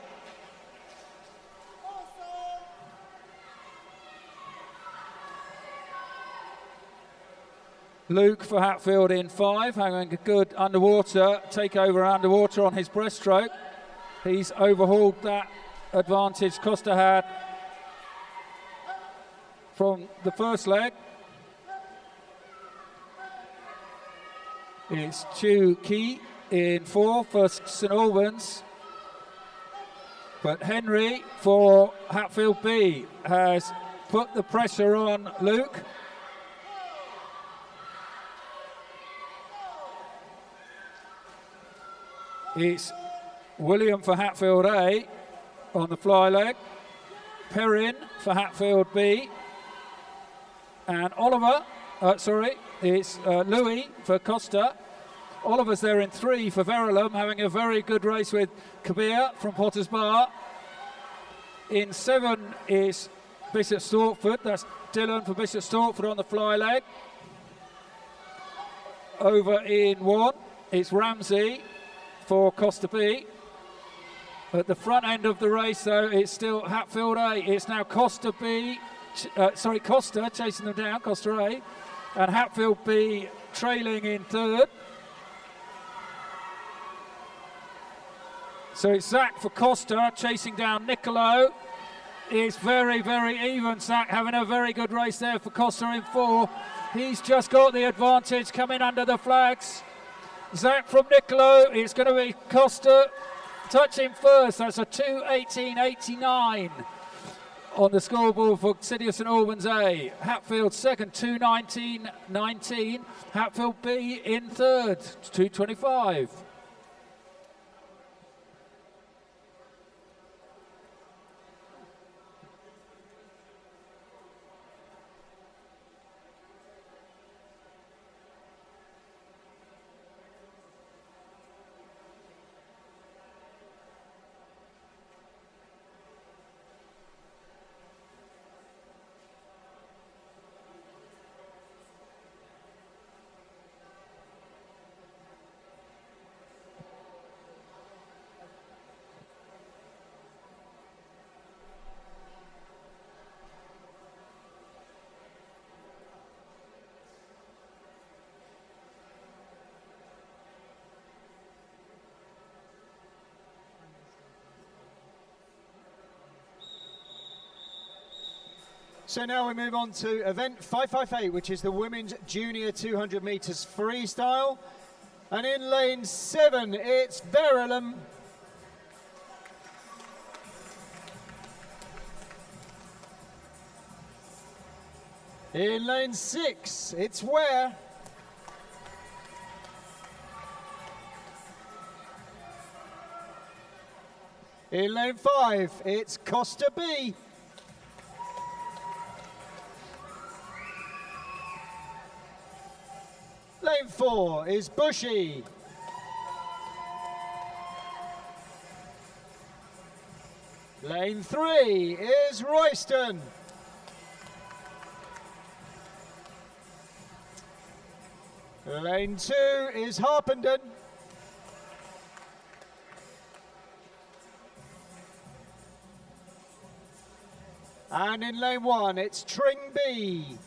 A: Luke for Hatfield in 5, having a good underwater takeover underwater on his breaststroke. He's overhauled that advantage Costa had from the first leg. It's Chu Key in 4 for St Albans. But Henry for Hatfield B has put the pressure on Luke. It's William for Hatfield A on the fly leg, Perrin for Hatfield B, and it's Louis for Costa. Oliver's there in 3 for Verulam, having a very good race with Kabir from Potters Bar. In 7 is Bishop Stortford, that's Dylan for Bishop Stortford on the fly leg. Over in 1, it's Ramsey for Costa B. At the front end of the race, though, it's still Hatfield A. It's now Costa chasing them down, Costa A, and Hatfield B trailing in 3rd. So it's Zach for Costa chasing down Nicolo. It's very, very even. Zach having a very good race there for Costa in 4. He's just got the advantage coming under the flags. Zach from Nicolo, it's going to be Costa touching first. That's a 2:18.89 on the scoreboard for City of St Albans A. Hatfield second, 2:19.19. Hatfield B in 3rd, 2:25.
B: So now we move on to event 558, which is the women's junior 200 meters freestyle. And in lane 7, it's Verulam. In lane 6, it's Ware. In lane 5, it's Costa B. Lane 4 is Bushy. Lane 3 is Royston. Lane 2 is Harpenden. And in lane 1, it's Tring B.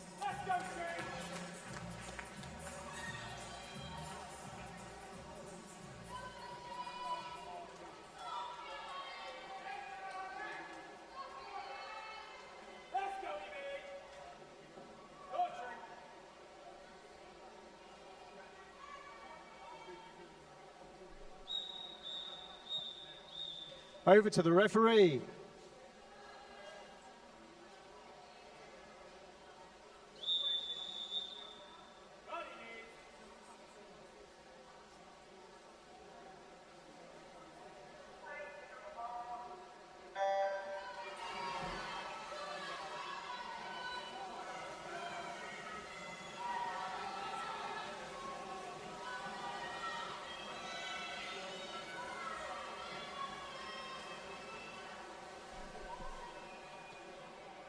B: Over to the referee.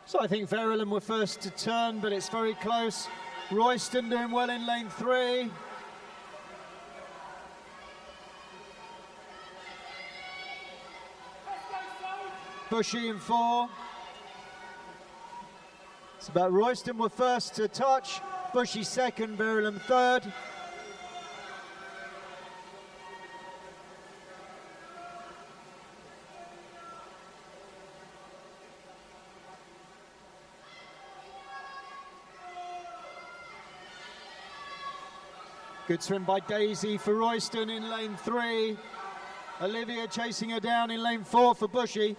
B: So I think Verulam were first to turn, but it's very close. Royston doing well in lane 3. Bushy in 4. It's about Royston were first to touch, Bushy second, Verulam third. Good swim by Daisy for Royston in lane 3. Olivia chasing her down in lane 4 for Bushy.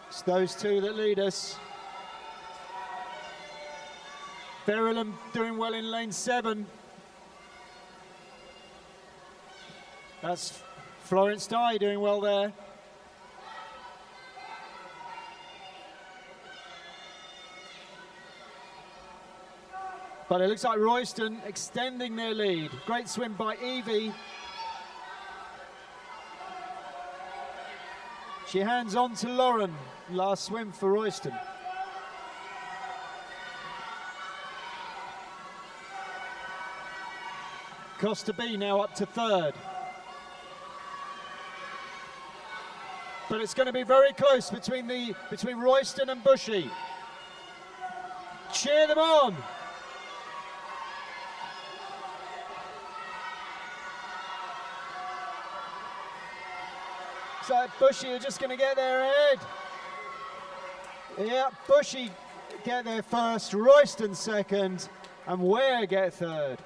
B: It's those two that lead us. Verulam doing well in lane 7. That's Florence Dye doing well there. But it looks like Royston extending their lead. Great swim by Evie. She hands on to Lauren. Last swim for Royston. Costa B now up to third. But it's going to be very close between Royston and Bushy. Cheer them on. So Bushy are just going to get there ahead. Yeah, Bushy get there first, Royston second, and Ware get third.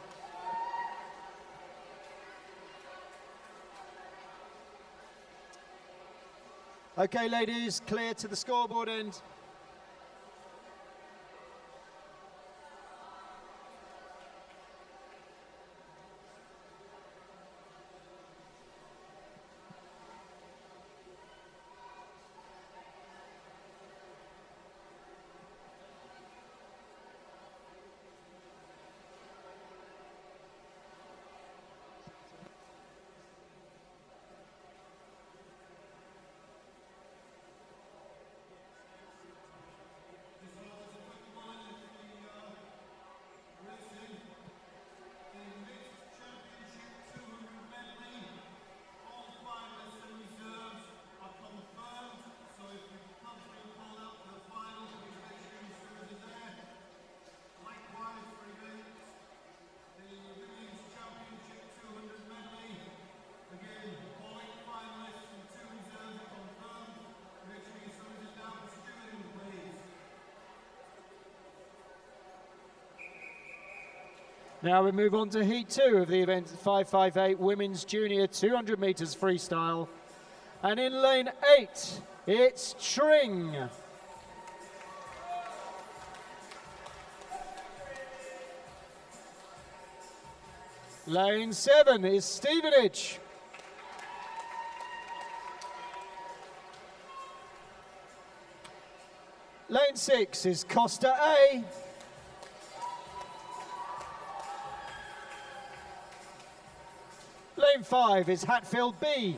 B: Okay, ladies, clear to the scoreboard end. Now we move on to Heat 2 of the event, 558 Women's Junior 200 metres freestyle. And in lane 8, it's Tring. Lane 7 is Stevenage. Lane 6 is Costa A. Lane 5 is Hatfield B.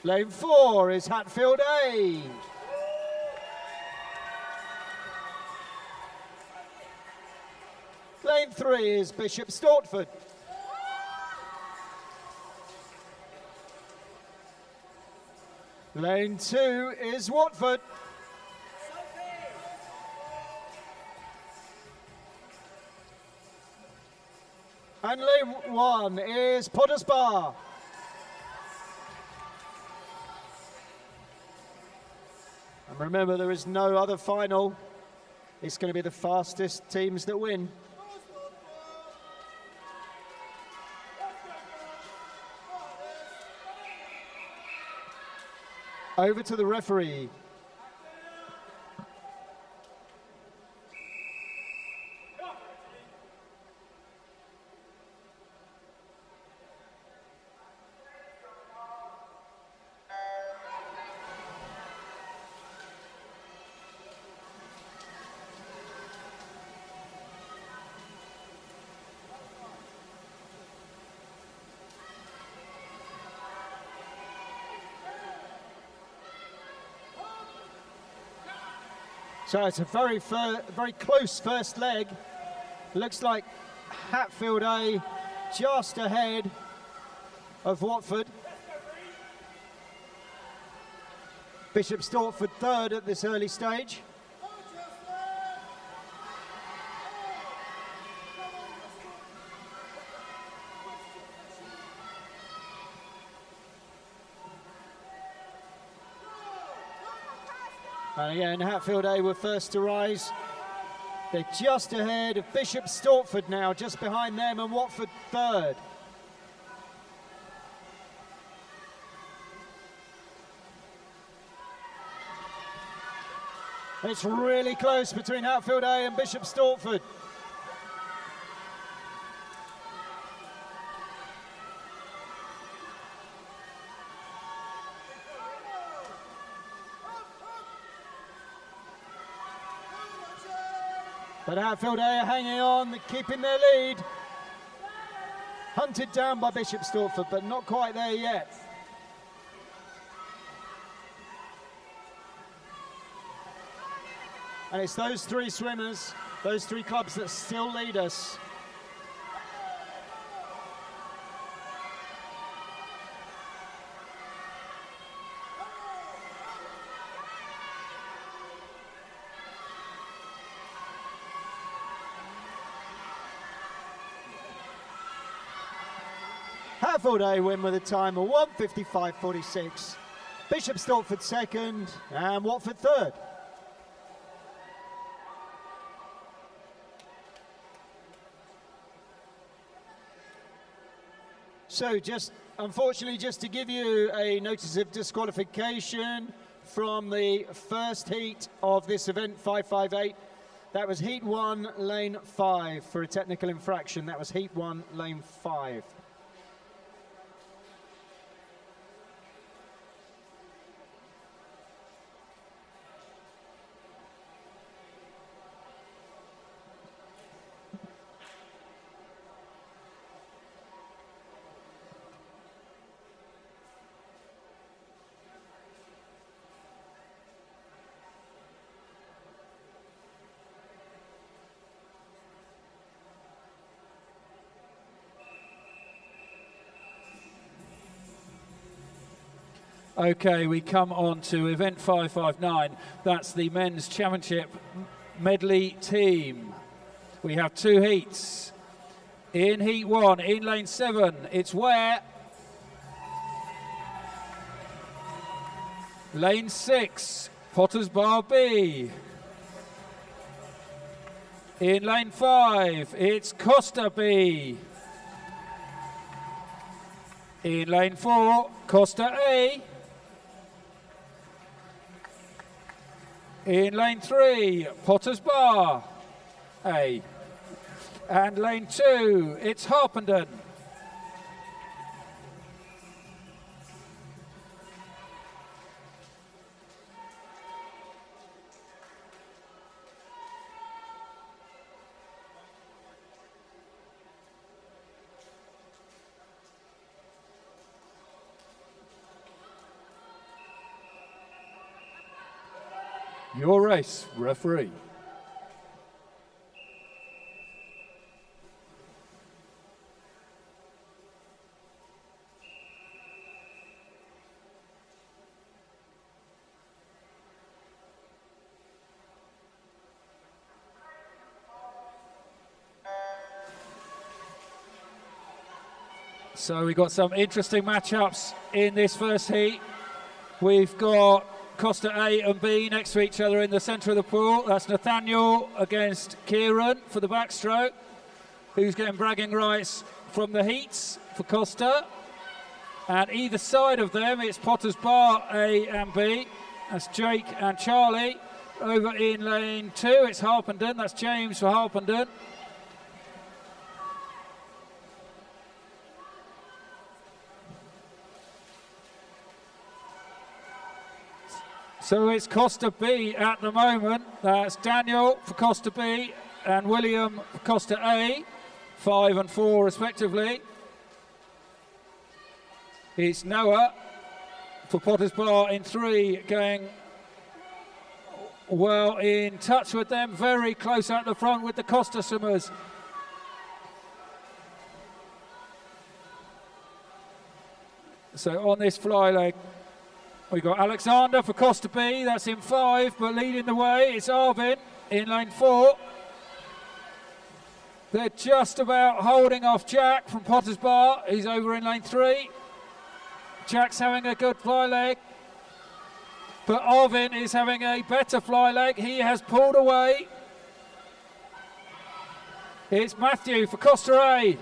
B: Lane 4 is Hatfield A. Lane 3 is Bishop Stortford. Lane 2 is Watford. And lane 1 is Potters Bar. And remember, there is no other final. It's going to be the fastest teams that win. Over to the referee. So it's a very close first leg. Looks like Hatfield A just ahead of Watford. Bishop Stortford third at this early stage. And again, Hatfield A were first to rise. They're just ahead of Bishop Stortford now, just behind them, and Watford third. It's really close between Hatfield A and Bishop Stortford. But Hatfield A are hanging on, keeping their lead. Hunted down by Bishop Stortford, but not quite there yet. And it's those three swimmers, those three clubs that still lead us. Hatfield A win with a time of 1:55.46. Bishop Stortford second and Watford third. So unfortunately, just to give you a notice of disqualification from the first heat of this event, 558. That was heat 1, lane 5 for a technical infraction. That was heat 1, lane 5.
A: Okay, we come on to event 559. That's the men's championship medley team. We have two heats. In heat 1, in lane 7, it's Ware. Lane 6, Potters Bar B. In lane 5, it's Costa B. In lane 4, Costa A. In lane 3, Potter's Bar A. And lane 2, it's Harpenden. Your race, referee. So we've got some interesting matchups in this first heat. We've got Costa A and B next to each other in the centre of the pool. That's Nathaniel against Kieran for the backstroke, who's getting bragging rights from the heats for Costa. And either side of them, it's Potter's Bar A and B. That's Jake and Charlie. Over in lane 2, it's Harpenden. That's James for Harpenden. So it's Costa B at the moment. That's Daniel for Costa B and William for Costa A, 5 and 4 respectively. It's Noah for Potter's Bar in 3, going well in touch with them, very close at the front with the Costa swimmers. So on this fly leg, we've got Alexander for Costa B, that's in 5, but leading the way, it's Arvin in lane 4. They're just about holding off Jack from Potter's Bar, he's over in lane 3. Jack's having a good fly leg, but Arvin is having a better fly leg, he has pulled away. It's Matthew for Costa A.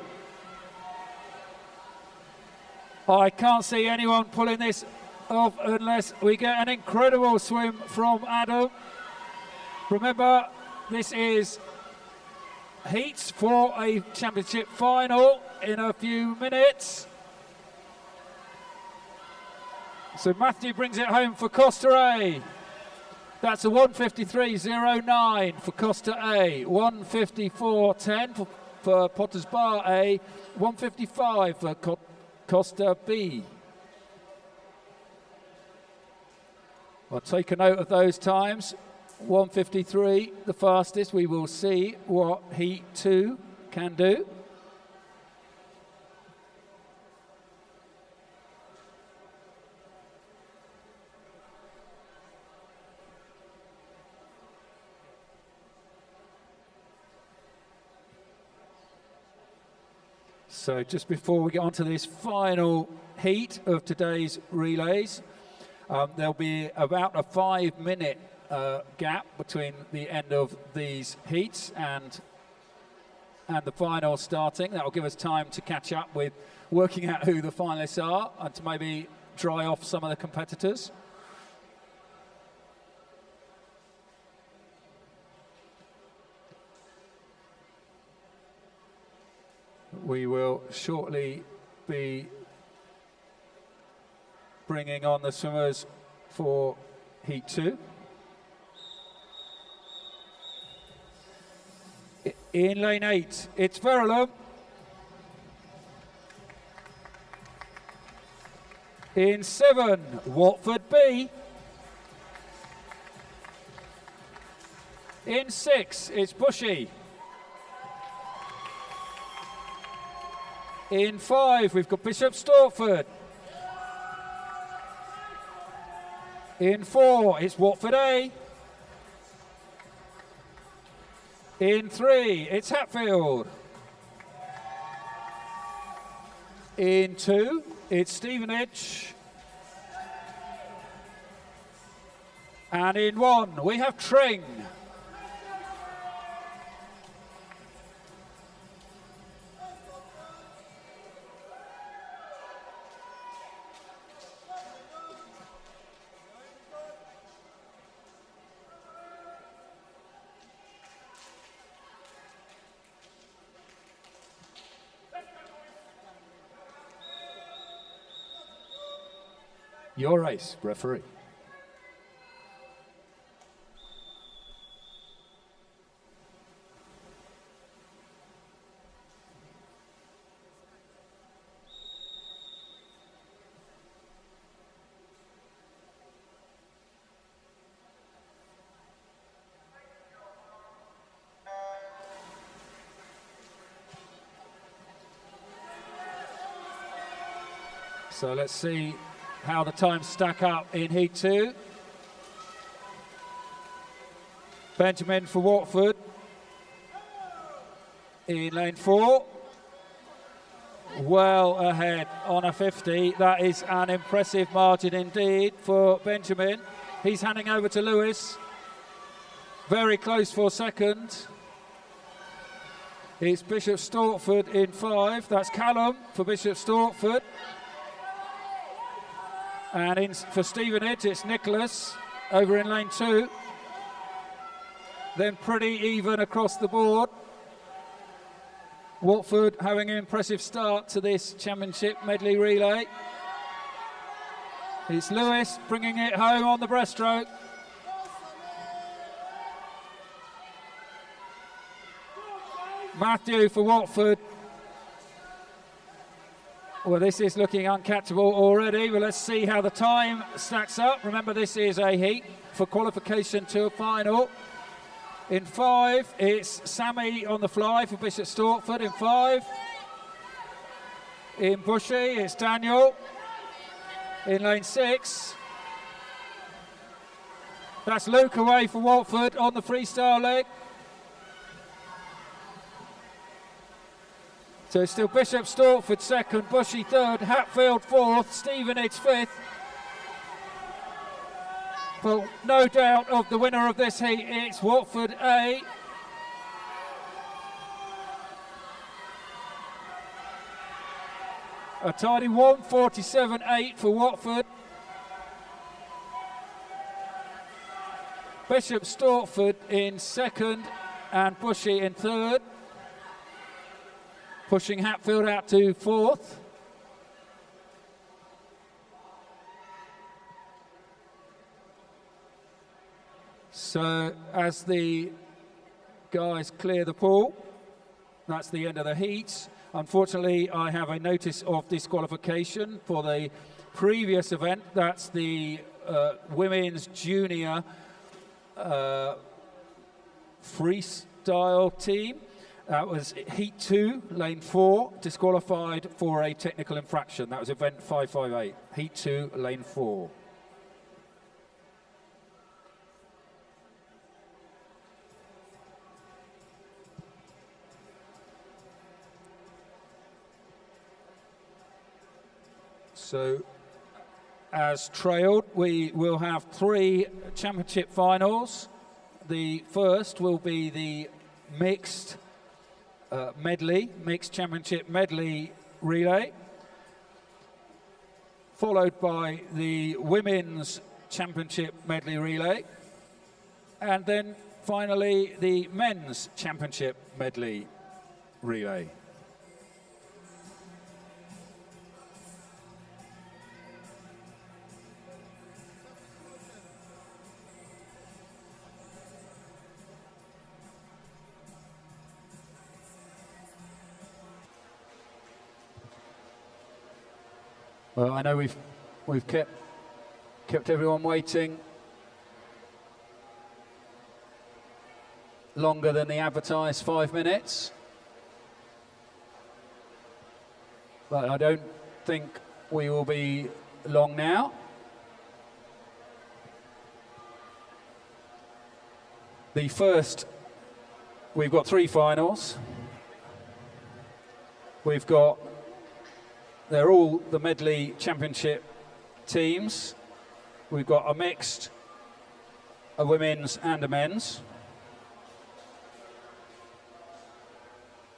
A: I can't see anyone pulling this off unless we get an incredible swim from Adam. Remember, this is heats for a championship final in a few minutes. So Matthew brings it home for Costa A. That's a 1:53.09 for Costa A, 1:54.10 for Potter's Bar A, 1:55 for Costa B. I'll take a note of those times. 1:53, the fastest. We will see what Heat 2 can do. So just before we get on to this final heat of today's relays, there'll be about a 5-minute gap between the end of these heats and the final starting. That will give us time to catch up with working out who the finalists are and to maybe dry off some of the competitors. We will shortly be bringing on the swimmers for Heat 2. In lane 8, it's Verulam. In 7, Watford B. In 6, it's Bushy. In 5, we've got Bishop Stortford. In 4, it's Watford A. In 3, it's Hatfield. In 2, it's Stevenage. And in 1, we have Tring. Your race, referee. So let's see how the times stack up in Heat 2. Benjamin for Watford in lane 4. Well ahead on a 50. That is an impressive margin indeed for Benjamin. He's handing over to Lewis. Very close for second. It's Bishop Stortford in 5. That's Callum for Bishop Stortford. And in for Stevenage, it's Nicholas over in lane 2. Then pretty even across the board. Watford having an impressive start to this championship medley relay. It's Lewis bringing it home on the breaststroke. Matthew for Watford. Well, this is looking uncatchable already, but let's see how the time stacks up. Remember, this is a heat for qualification to a final. In 5, it's Sammy on the fly for Bishop Stortford in 5. In Bushy, it's Daniel. In lane 6, that's Luke away for Watford on the freestyle leg. So it's still Bishop Stortford second, Bushy third, Hatfield fourth, Stevenage fifth. But no doubt of the winner of this heat, it's Watford A. A tidy 1:47.8 for Watford. Bishop Stortford in second and Bushy in third. Pushing Hatfield out to fourth. So as the guys clear the pool, that's the end of the heats. Unfortunately, I have a notice of disqualification for the previous event. That's the women's junior freestyle team. That was Heat 2, Lane 4, disqualified for a technical infraction. That was event 558, Heat 2, Lane 4. So, as trailed, we will have 3 championship finals. The first will be the mixed mixed championship medley relay, followed by the women's championship medley relay, and then finally the men's championship medley relay. Well, I know we've kept everyone waiting longer than the advertised 5 minutes, but I don't think we will be long now. The first, we've got 3 finals. They're all the medley championship teams. We've got a mixed, a women's and a men's.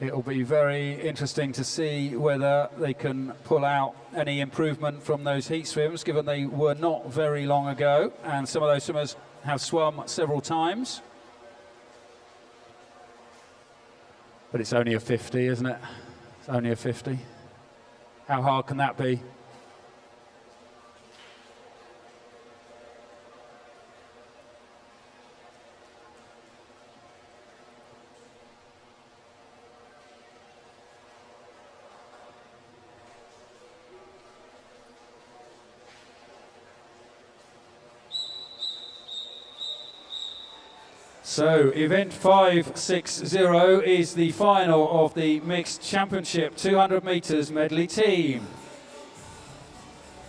A: It'll be very interesting to see whether they can pull out any improvement from those heat swims, given they were not very long ago, and some of those swimmers have swum several times. But it's only a 50, isn't it? It's only a 50. How hard can that be? So event 560 is the final of the mixed championship 200 metres medley team.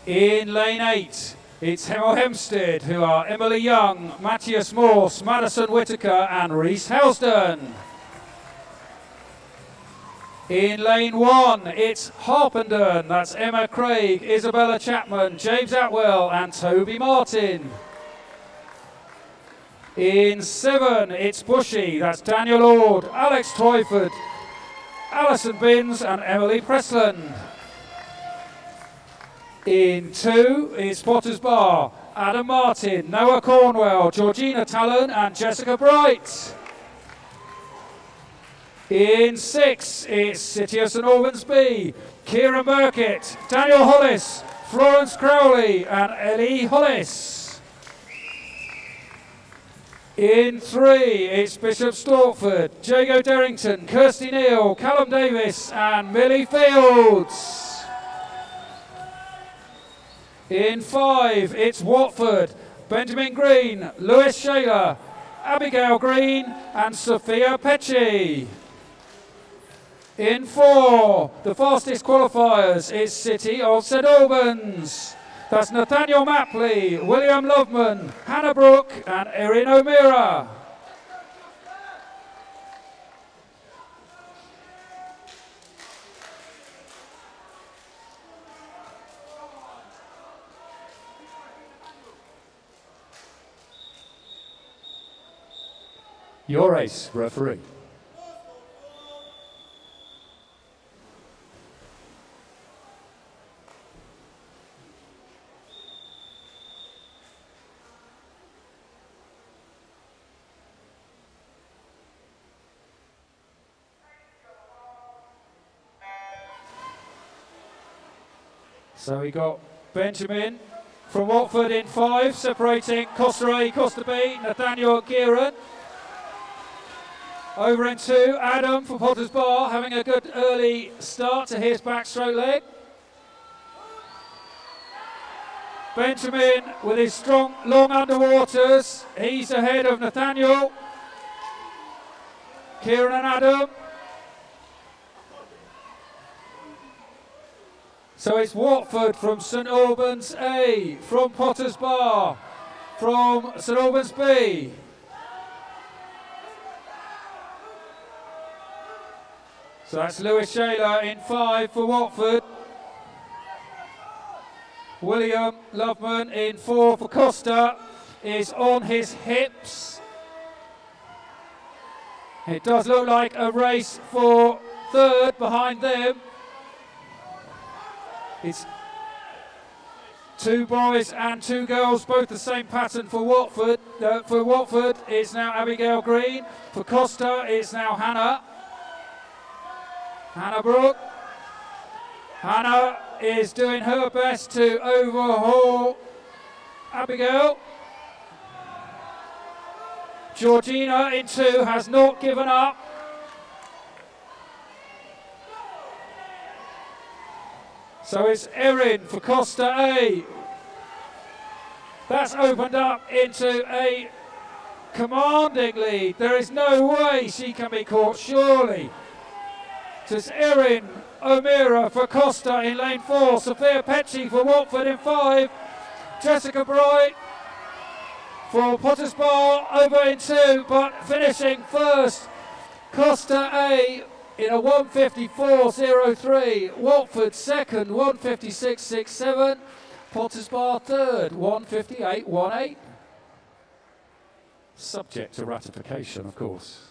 A: In lane 8, it's Hemel Hempstead, who are Emily Young, Matthias Morse, Madison Whitaker and Reese Helston. In lane 1, it's Harpenden, that's Emma Craig, Isabella Chapman, James Atwell and Toby Martin. In 7, it's Bushy, that's Daniel Ord, Alex Twyford, Alison Binns and Emily Presland. In 2, it's Potters Bar, Adam Martin, Noah Cornwell, Georgina Talon and Jessica Bright. In 6, it's City of St Albans B, Kieran Burkett, Daniel Hollis, Florence Crowley and Ellie Hollis. In 3, it's Bishop Stortford, Jago Derrington, Kirsty Neal, Callum Davis and Millie Fields. In 5, it's Watford, Benjamin Green, Lewis Shaler, Abigail Green and Sophia Pecci. In 4, the fastest qualifiers is City of St Albans. That's Nathaniel Mapley, William Loveman, Hannah Brooke and Erin O'Meara. Your race, referee. So we got Benjamin from Watford in 5, separating Costa A, Costa B, Nathaniel Kieran. Over in 2, Adam for Potters Bar, having a good early start to his backstroke leg. Benjamin with his strong, long underwaters, he's ahead of Nathaniel, Kieran and Adam. So it's Watford from St Albans A, from Potters Bar, from St Albans B. So that's Lewis Shaler in 5 for Watford. William Loveman in 4 for Costa is on his hips. It does look like a race for 3rd behind them. It's 2 boys and 2 girls, both the same pattern for Watford. For Watford, it's now Abigail Green. For Costa, it's now Hannah Brooke. Hannah is doing her best to overhaul Abigail. Georgina in 2 has not given up. So it's Erin for Costa A. That's opened up into a commanding lead. There is no way she can be caught, surely. So it's Erin O'Meara for Costa in lane 4, Sophia Pecci for Watford in 5, Jessica Bright for Potters Bar over in 2, but finishing first, Costa A in a 1:54.03, Watford second, 1:56.67, Potters Bar third, 1:58.18. Subject to ratification, of course.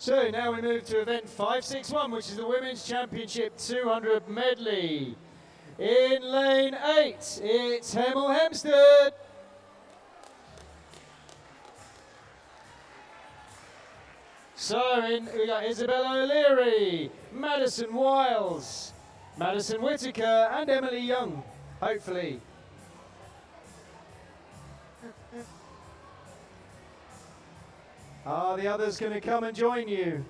B: So now we move to event 561, which is the Women's Championship 200 medley. In lane 8, it's Hemel Hempstead. So we got Isabella O'Leary, Madison Wiles, Madison Whitaker, and Emily Young, hopefully. Are the others going to come and join you?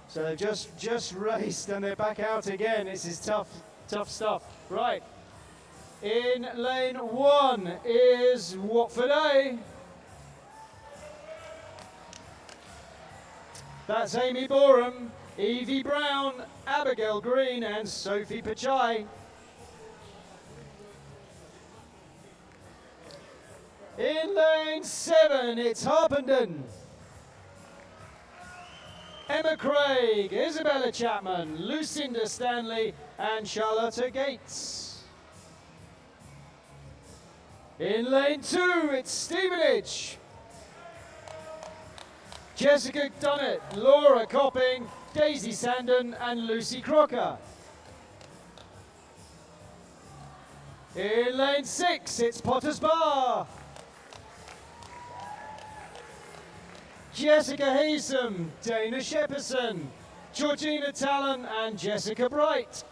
B: So they've just raced and they're back out again. This is tough stuff. Right. In lane 1 is Watford A. That's Amy Borum, Evie Brown, Abigail Green, and Sophie Pachai. In lane 7, it's Harpenden. Emma Craig, Isabella Chapman, Lucinda Stanley, and Charlotta Gates. In lane 2, it's Stevenage. Jessica Dunnett, Laura Copping, Daisy Sandon, and Lucy Crocker. In lane 6, it's Potters Bar. Jessica Haysom, Dana Shepperson, Georgina Talon, and Jessica Bright.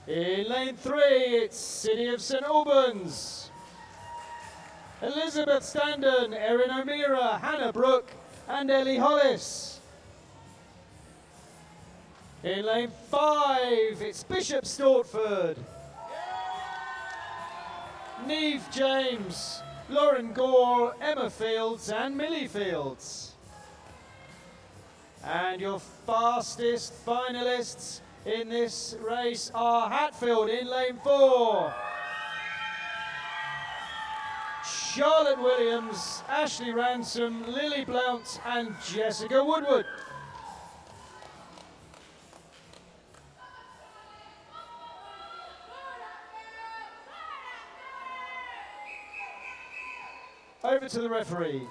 B: In lane 3, it's City of St Albans. Elizabeth Standen, Erin O'Meara, Hannah Brooke, and Ellie Hollis. In lane 5, it's Bishop Stortford. Neve James, Lauren Gore, Emma Fields, and Millie Fields. And your fastest finalists in this race are Hatfield in lane 4. Charlotte Williams, Ashley Ransom, Lily Blount, and Jessica Woodward. Over to the referee.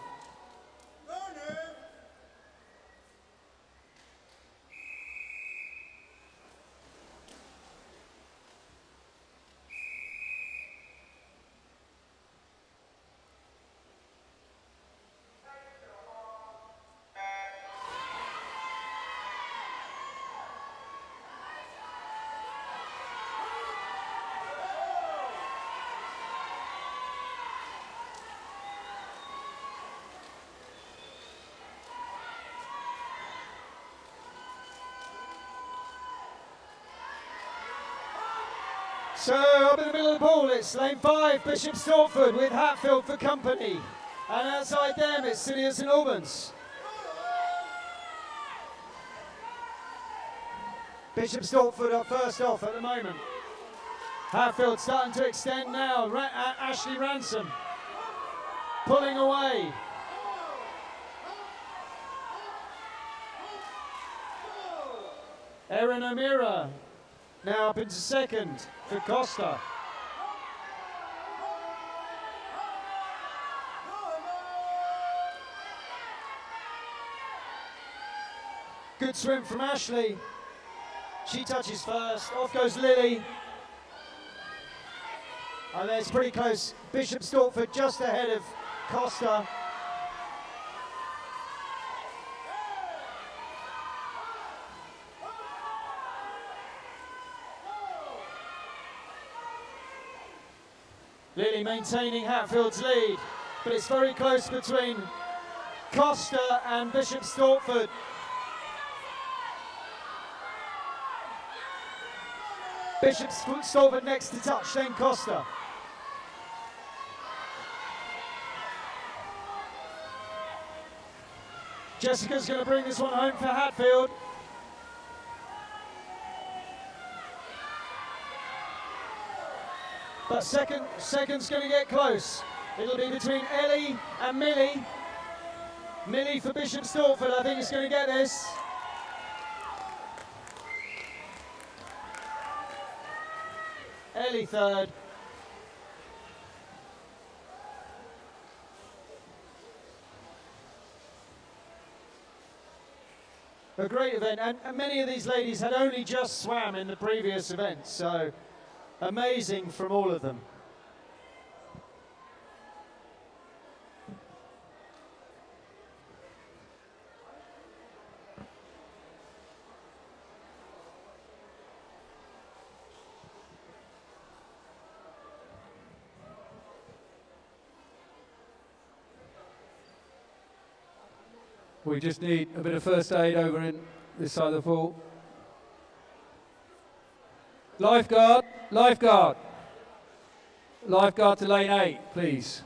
B: So up in the middle of the pool, it's lane 5, Bishop Stortford with Hatfield for company. And outside them, it's City of St Albans. Bishop Stortford are first off at the moment. Hatfield starting to extend now. Ashley Ransom pulling away. Erin O'Meara now up into second for Costa. Good swim from Ashley. She touches first, off goes Lily. And it's pretty close. Bishop Stortford just ahead of Costa. Lily maintaining Hatfield's lead, but it's very close between Costa and Bishop Stortford. Bishop Stortford next to touch, then Costa. Jessica's going to bring this one home for Hatfield. But second's going to get close. It'll be between Ellie and Millie. Millie for Bishop Stortford, I think is going to get this. Ellie third. A great event, and many of these ladies had only just swam in the previous event, so amazing from all of them.
A: We just need a bit of first aid over in this side of the pool. Lifeguard, lifeguard. Lifeguard to lane 8, please.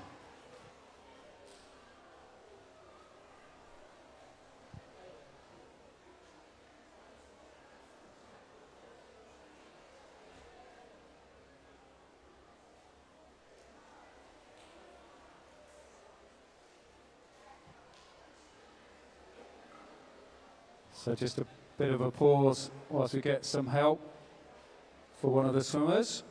A: So just a bit of a pause whilst we get some help for one of the swimmers.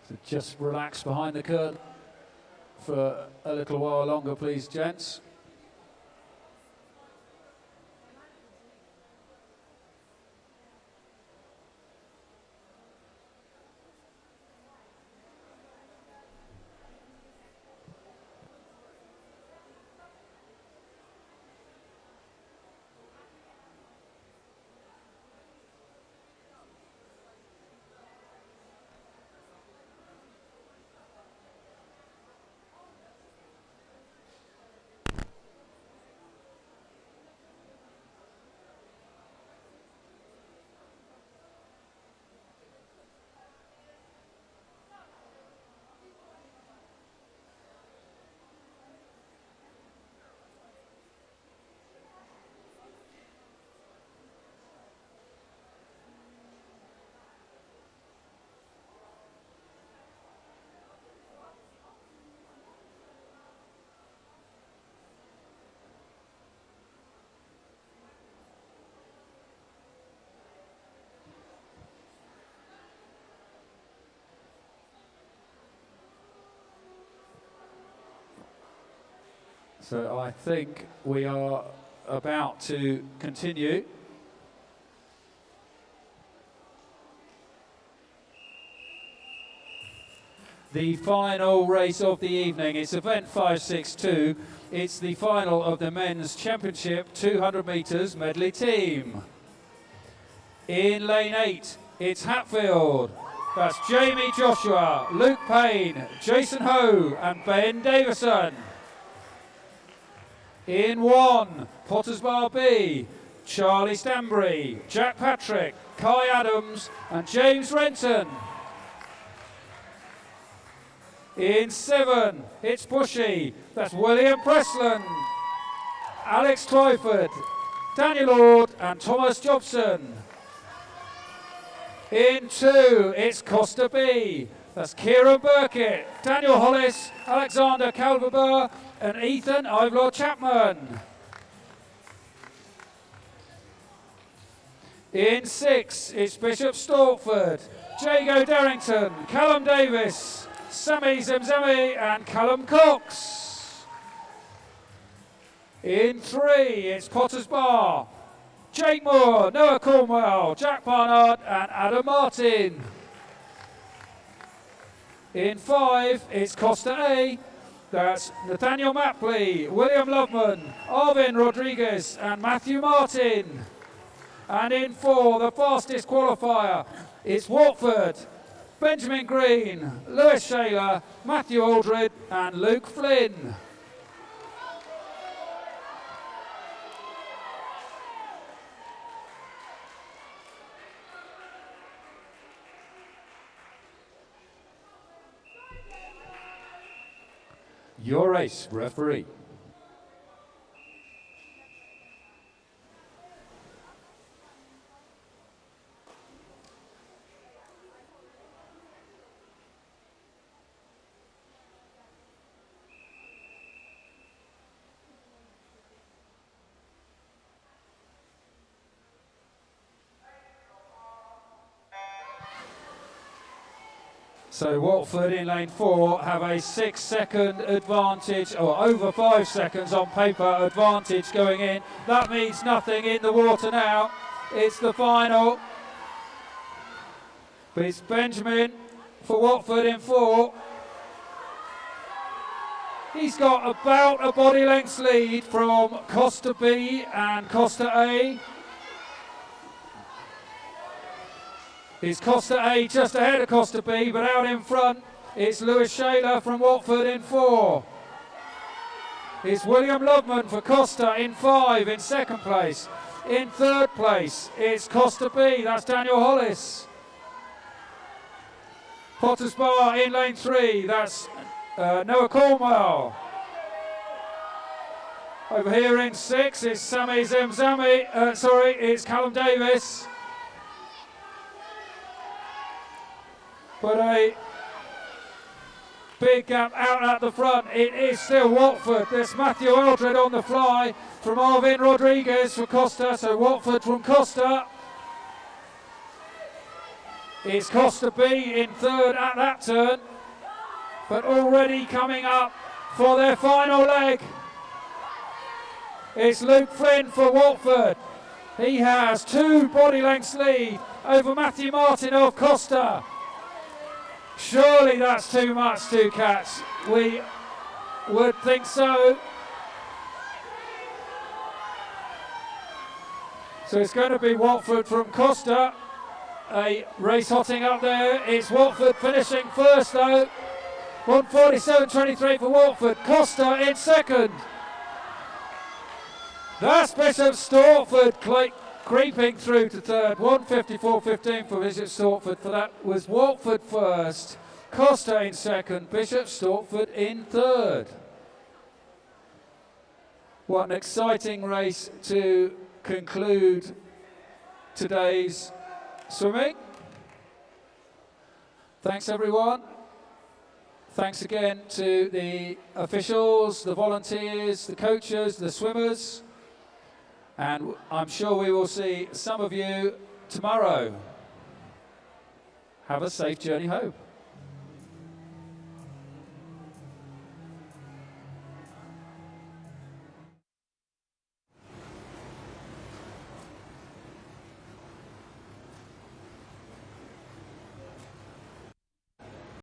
A: So just relax behind the curtain for a little while longer, please, gents. So I think we are about to continue. The final race of the evening is event 562. It's the final of the men's championship 200 metres medley team. In lane 8, it's Hatfield. That's Jamie Joshua, Luke Payne, Jason Ho and Ben Davison. In 1, Potters Bar B, Charlie Stanbury, Jack Patrick, Kai Adams and James Renton. In 7, it's Bushy. That's William Presland, Alex Twyford, Daniel Ord and Thomas Jobson. In 2, it's Costa B. That's Kieran Burkett, Daniel Hollis, Alexander Calverber and Ethan Ivelaw Chapman. In 6, it's Bishop Stortford, Jago Darrington, Callum Davis, Sammy Zemzemi and Callum Cox. In 3, it's Potters Bar, Jake Moore, Noah Cornwell, Jack Barnard and Adam Martin. In 5, it's Costa A. That's Nathaniel Mapley, William Loveman, Arvin Rodriguez and Matthew Martin. And in 4, the fastest qualifier, it's Watford, Benjamin Green, Lewis Shaler, Matthew Aldred and Luke Flynn. Your race, referee. So Watford in lane 4 have a 6-second advantage, or over 5 seconds on paper advantage going in. That means nothing in the water now. It's the final. But it's Benjamin for Watford in 4. He's got about a body length's lead from Costa B and Costa A. It's Costa A just ahead of Costa B, but out in front, it's Lewis Shaler from Watford in 4. It's William Loveman for Costa in 5 in 2nd place. In 3rd place, it's Costa B, that's Daniel Hollis. Potters Bar in lane 3, that's Noah Cornwell. Over here in 6, it's Sammy Zemzami, it's Callum Davis. But a big gap out at the front. It is still Watford. There's Matthew Aldred on the fly from Arvin Rodriguez for Costa. So Watford from Costa. It's Costa B in 3rd at that turn. But already coming up for their final leg. It's Luke Flynn for Watford. He has 2 body lengths lead over Matthew Martin of Costa. Surely that's too much to catch. We would think so. So it's going to be Watford from Costa. A race hotting up there. It's Watford finishing first though. 1:47.23 for Watford. Costa in 2nd. That's Bishop Stortford creeping through to 3rd. 1:54.15 for Bishop Stortford. For that was Watford first, Costa in 2nd, Bishop Stortford in 3rd. What an exciting race to conclude today's swimming. Thanks everyone. Thanks again to the officials, the volunteers, the coaches, the swimmers. And I'm sure we will see some of you tomorrow. Have a safe journey home.